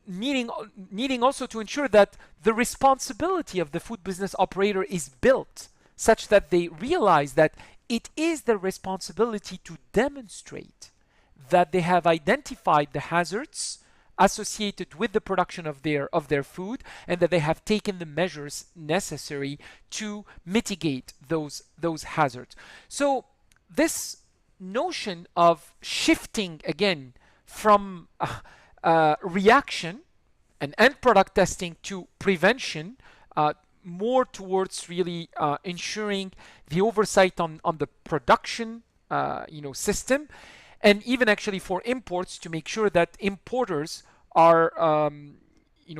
needing also to ensure that the responsibility of the food business operator is built such that they realize that it is their responsibility to demonstrate that they have identified the hazards associated with the production of their food, and that they have taken the measures necessary to mitigate those hazards. So this notion of shifting again from reaction and end product testing to prevention, more towards really ensuring the oversight on the production system, and even actually for imports to make sure that importers are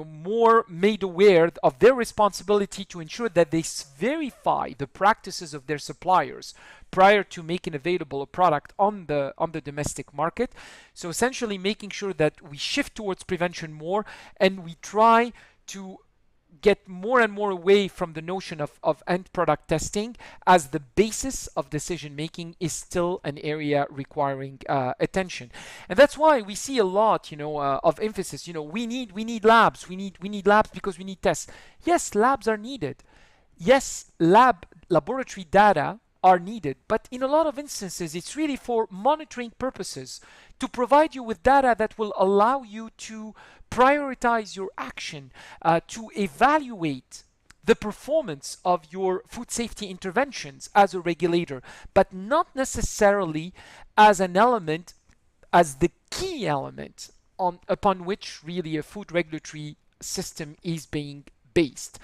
more made aware of their responsibility to ensure that they verify the practices of their suppliers prior to making available a product on the domestic market. So essentially making sure that we shift towards prevention more, and we try to get more and more away from the notion of end product testing, as the basis of decision making is still an area requiring attention. And that's why we see a lot of emphasis. We need labs, we need labs because we need tests. Yes, labs are needed. Yes, laboratory data are needed, but in a lot of instances it's really for monitoring purposes, to provide you with data that will allow you to prioritize your action, to evaluate the performance of your food safety interventions as a regulator, but not necessarily as an element, as the key element upon which really a food regulatory system is being based.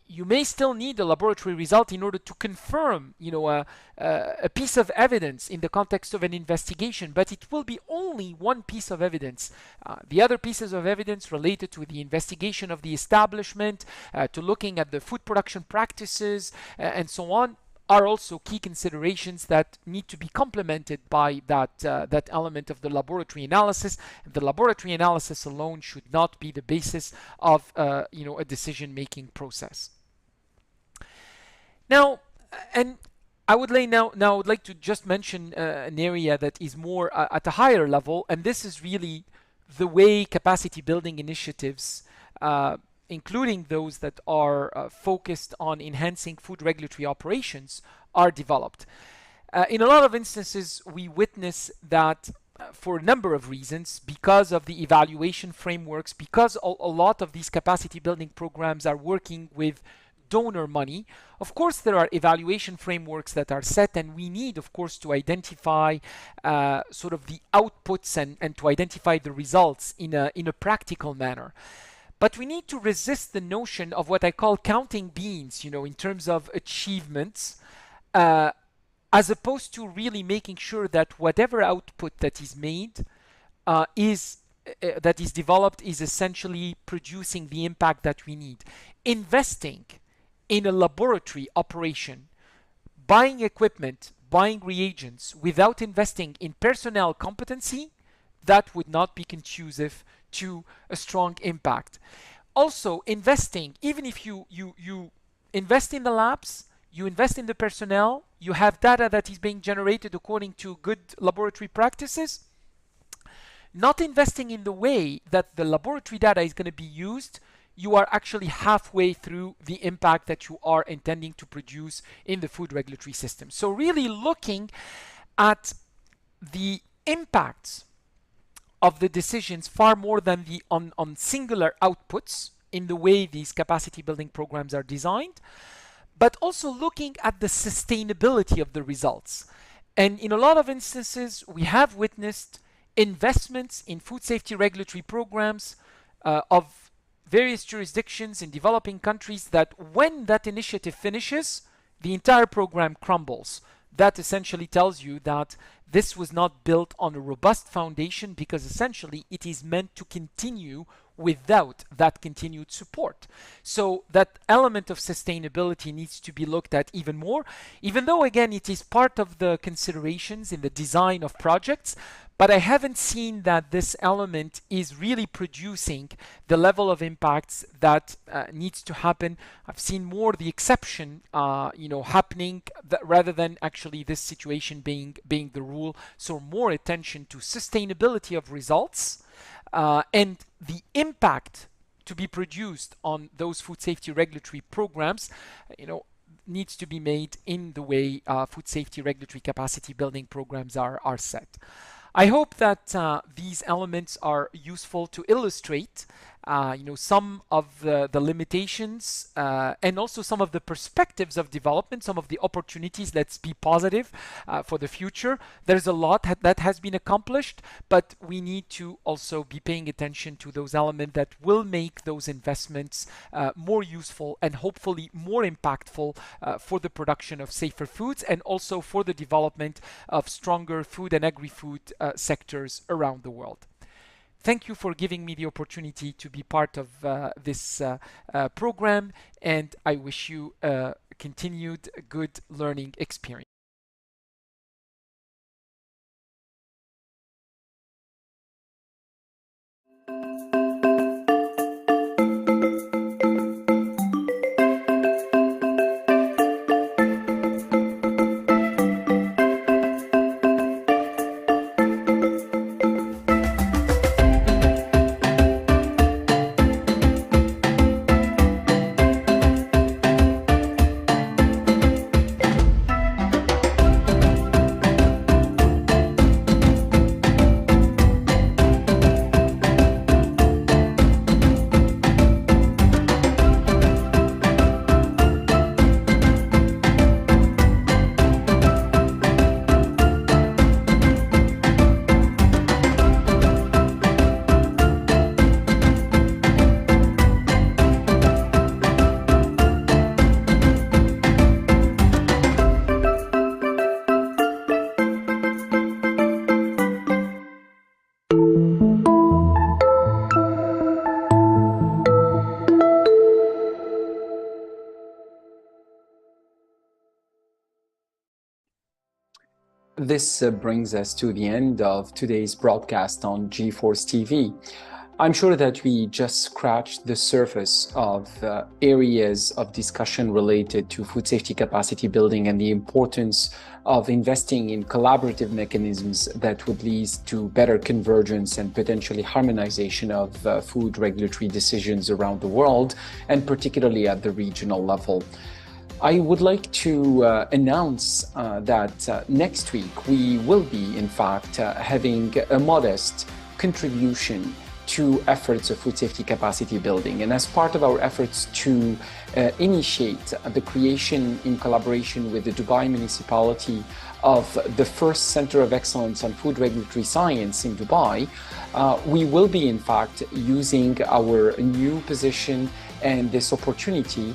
You may still need a laboratory result in order to confirm, a piece of evidence in the context of an investigation, but it will be only one piece of evidence. The other pieces of evidence related to the investigation of the establishment, to looking at the food production practices, and so on, are also key considerations that need to be complemented by that element of the laboratory analysis. The laboratory analysis alone should not be the basis of a decision-making process. Now, and I would like to just mention an area that is more at a higher level, and this is really the way capacity building initiatives, including those that are focused on enhancing food regulatory operations, are developed. In a lot of instances, we witness that for a number of reasons, because of the evaluation frameworks, because a lot of these capacity building programs are working with donor money. Of course, there are evaluation frameworks that are set, and we need, of course, to identify sort of the outputs and to identify the results in a practical manner. But we need to resist the notion of what I call counting beans, in terms of achievements, as opposed to really making sure that whatever output that is made that is developed is essentially producing the impact that we need. Investing in a laboratory operation, buying equipment, buying reagents without investing in personnel competency, that would not be conducive to a strong impact. Also, investing, even if you invest in the labs, you invest in the personnel, you have data that is being generated according to good laboratory practices, not investing in the way that the laboratory data is going to be used, you are actually halfway through the impact that you are intending to produce in the food regulatory system. So really looking at the impacts of the decisions far more than on singular outputs in the way these capacity building programs are designed, but also looking at the sustainability of the results. And in a lot of instances, we have witnessed investments in food safety regulatory programs of various jurisdictions in developing countries that when that initiative finishes, the entire program crumbles. That essentially tells you that this was not built on a robust foundation because essentially it is meant to continue without that continued support. So that element of sustainability needs to be looked at even more, even though again it is part of the considerations in the design of projects. But I haven't seen that this element is really producing the level of impacts that needs to happen. I've seen more the exception, happening rather than actually this situation being the rule. So more attention to sustainability of results and the impact to be produced on those food safety regulatory programs, needs to be made in the way food safety regulatory capacity building programs are set. I hope that these elements are useful to illustrate some of the limitations and also some of the perspectives of development, some of the opportunities. Let's be positive for the future. There's a lot that has been accomplished, but we need to also be paying attention to those elements that will make those investments more useful and hopefully more impactful for the production of safer foods and also for the development of stronger food and agri-food sectors around the world. Thank you for giving me the opportunity to be part of this program, and I wish you a continued good learning experience. This brings us to the end of today's broadcast on GFoRSS TV. I'm sure that we just scratched the surface of areas of discussion related to food safety capacity building and the importance of investing in collaborative mechanisms that would lead to better convergence and potentially harmonization of food regulatory decisions around the world, and particularly at the regional level. I would like to announce that next week we will be, in fact, having a modest contribution to efforts of food safety capacity building. And as part of our efforts to initiate the creation in collaboration with the Dubai municipality of the first Center of Excellence on Food Regulatory Science in Dubai, we will be, in fact, using our new position and this opportunity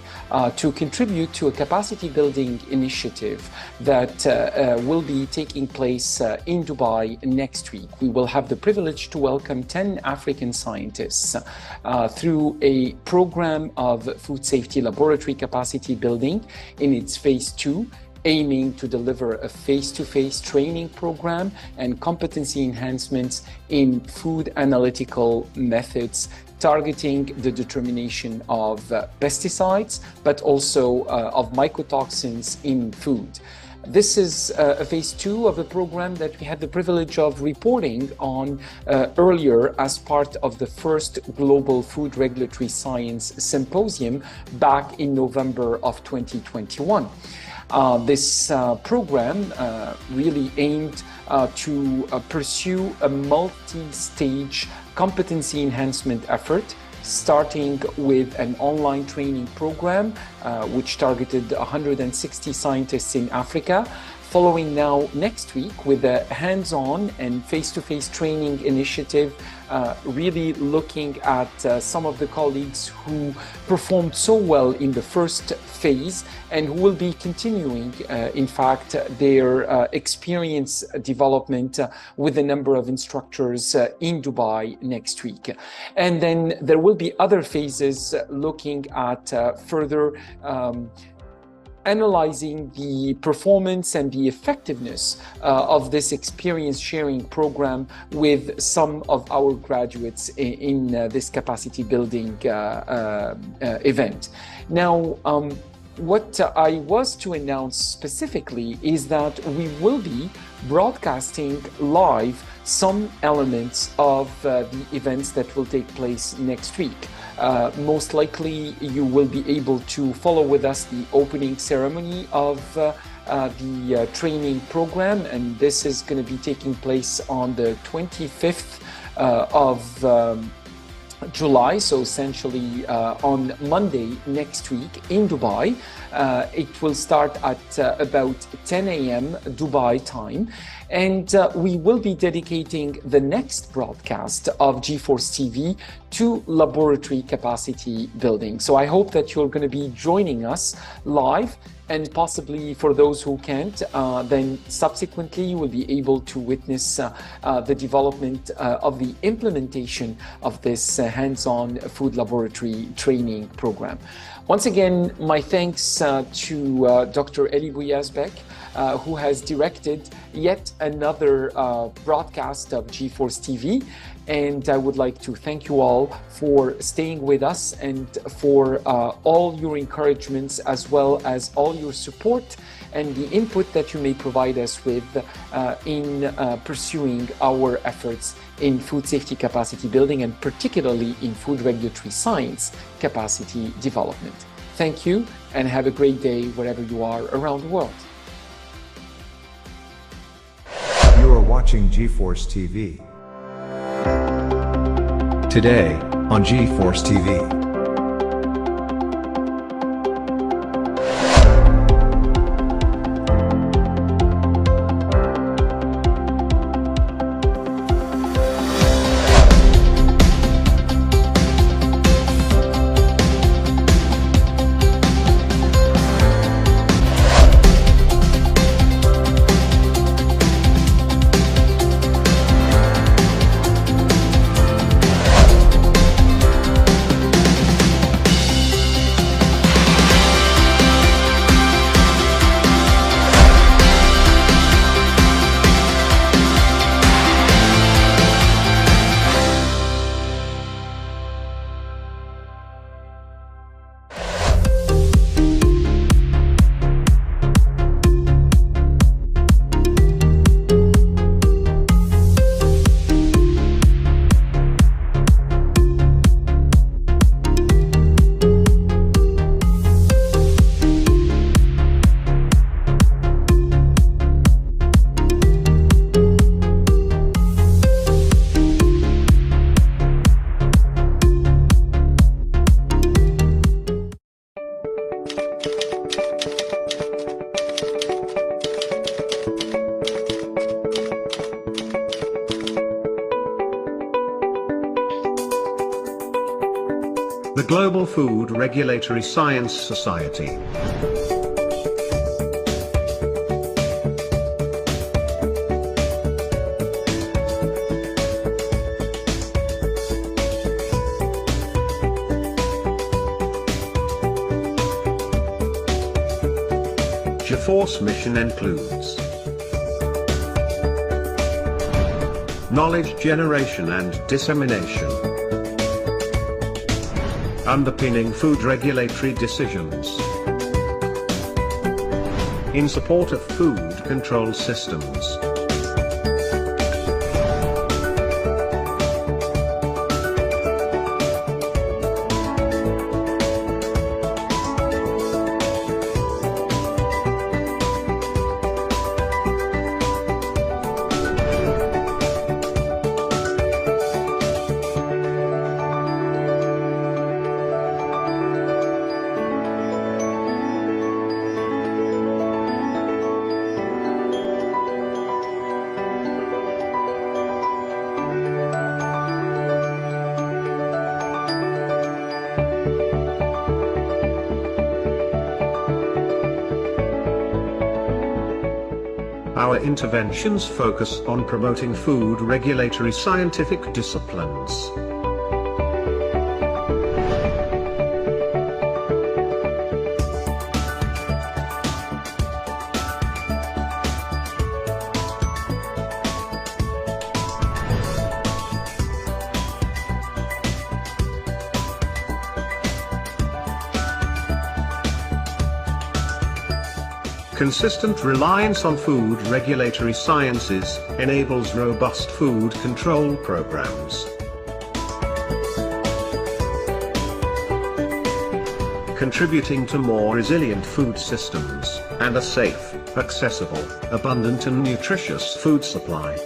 to contribute to a capacity building initiative that will be taking place in Dubai next week. We will have the privilege to welcome 10 African scientists through a program of food safety laboratory capacity building in its phase 2, aiming to deliver a face-to-face training program and competency enhancements in food analytical methods targeting the determination of pesticides, but also of mycotoxins in food. This is a phase 2 of a program that we had the privilege of reporting on earlier as part of the first Global Food Regulatory Science Symposium back in November of 2021. This program really aimed to pursue a multi-stage competency enhancement effort, starting with an online training program which targeted 160 scientists in Africa, following now next week with a hands-on and face-to-face training initiative, really looking at some of the colleagues who performed so well in the first phase and who will be continuing, in fact, their experience development with a number of instructors in Dubai next week. And then there will be other phases looking at further analyzing the performance and the effectiveness of this experience sharing program with some of our graduates in this capacity building event. Now, what I was to announce specifically is that we will be broadcasting live some elements of the events that will take place next week. Most likely you will be able to follow with us the opening ceremony of the training program, and this is going to be taking place on the 25th of July, so essentially on Monday next week in Dubai. It will start at about 10 a.m. Dubai time, and we will be dedicating the next broadcast of GFoRSS TV to laboratory capacity building. So I hope that you're going to be joining us live, and possibly for those who can't, then subsequently you will be able to witness the development of the implementation of this hands-on food laboratory training program. Once again, my thanks to Dr. Eli Bouyazbek, who has directed yet another broadcast of GFoRSS TV. And I would like to thank you all for staying with us and for all your encouragements, as well as all your support and the input that you may provide us with in pursuing our efforts in food safety capacity building, and particularly in food regulatory science capacity development. Thank you, and have a great day wherever you are around the world. You are watching GFoRSS TV. Today, on GFoRSS TV. The Global Food Regulatory Science Society. GFoRSS mission includes knowledge generation and dissemination, underpinning food regulatory decisions, in support of food control systems, Our interventions focus on promoting food regulatory scientific disciplines. Consistent reliance on food regulatory sciences enables robust food control programs. Contributing to more resilient food systems and a safe, accessible, abundant and nutritious food supply.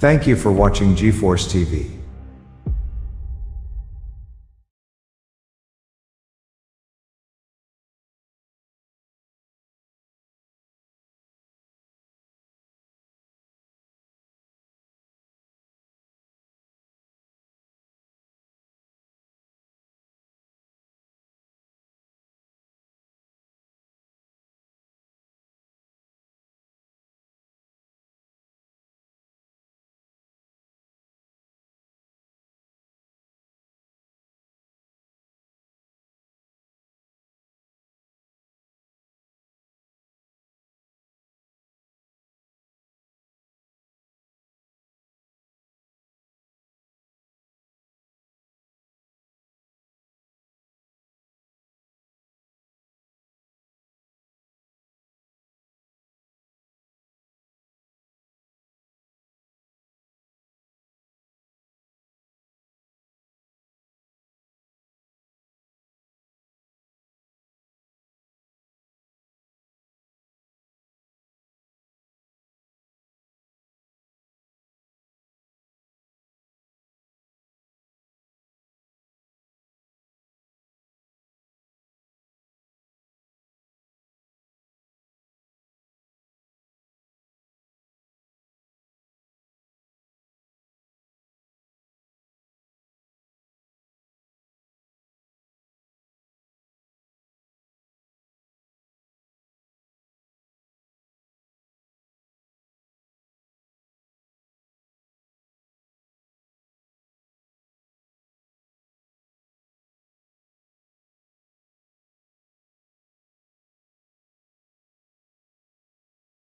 Thank you for watching GFoRSS TV.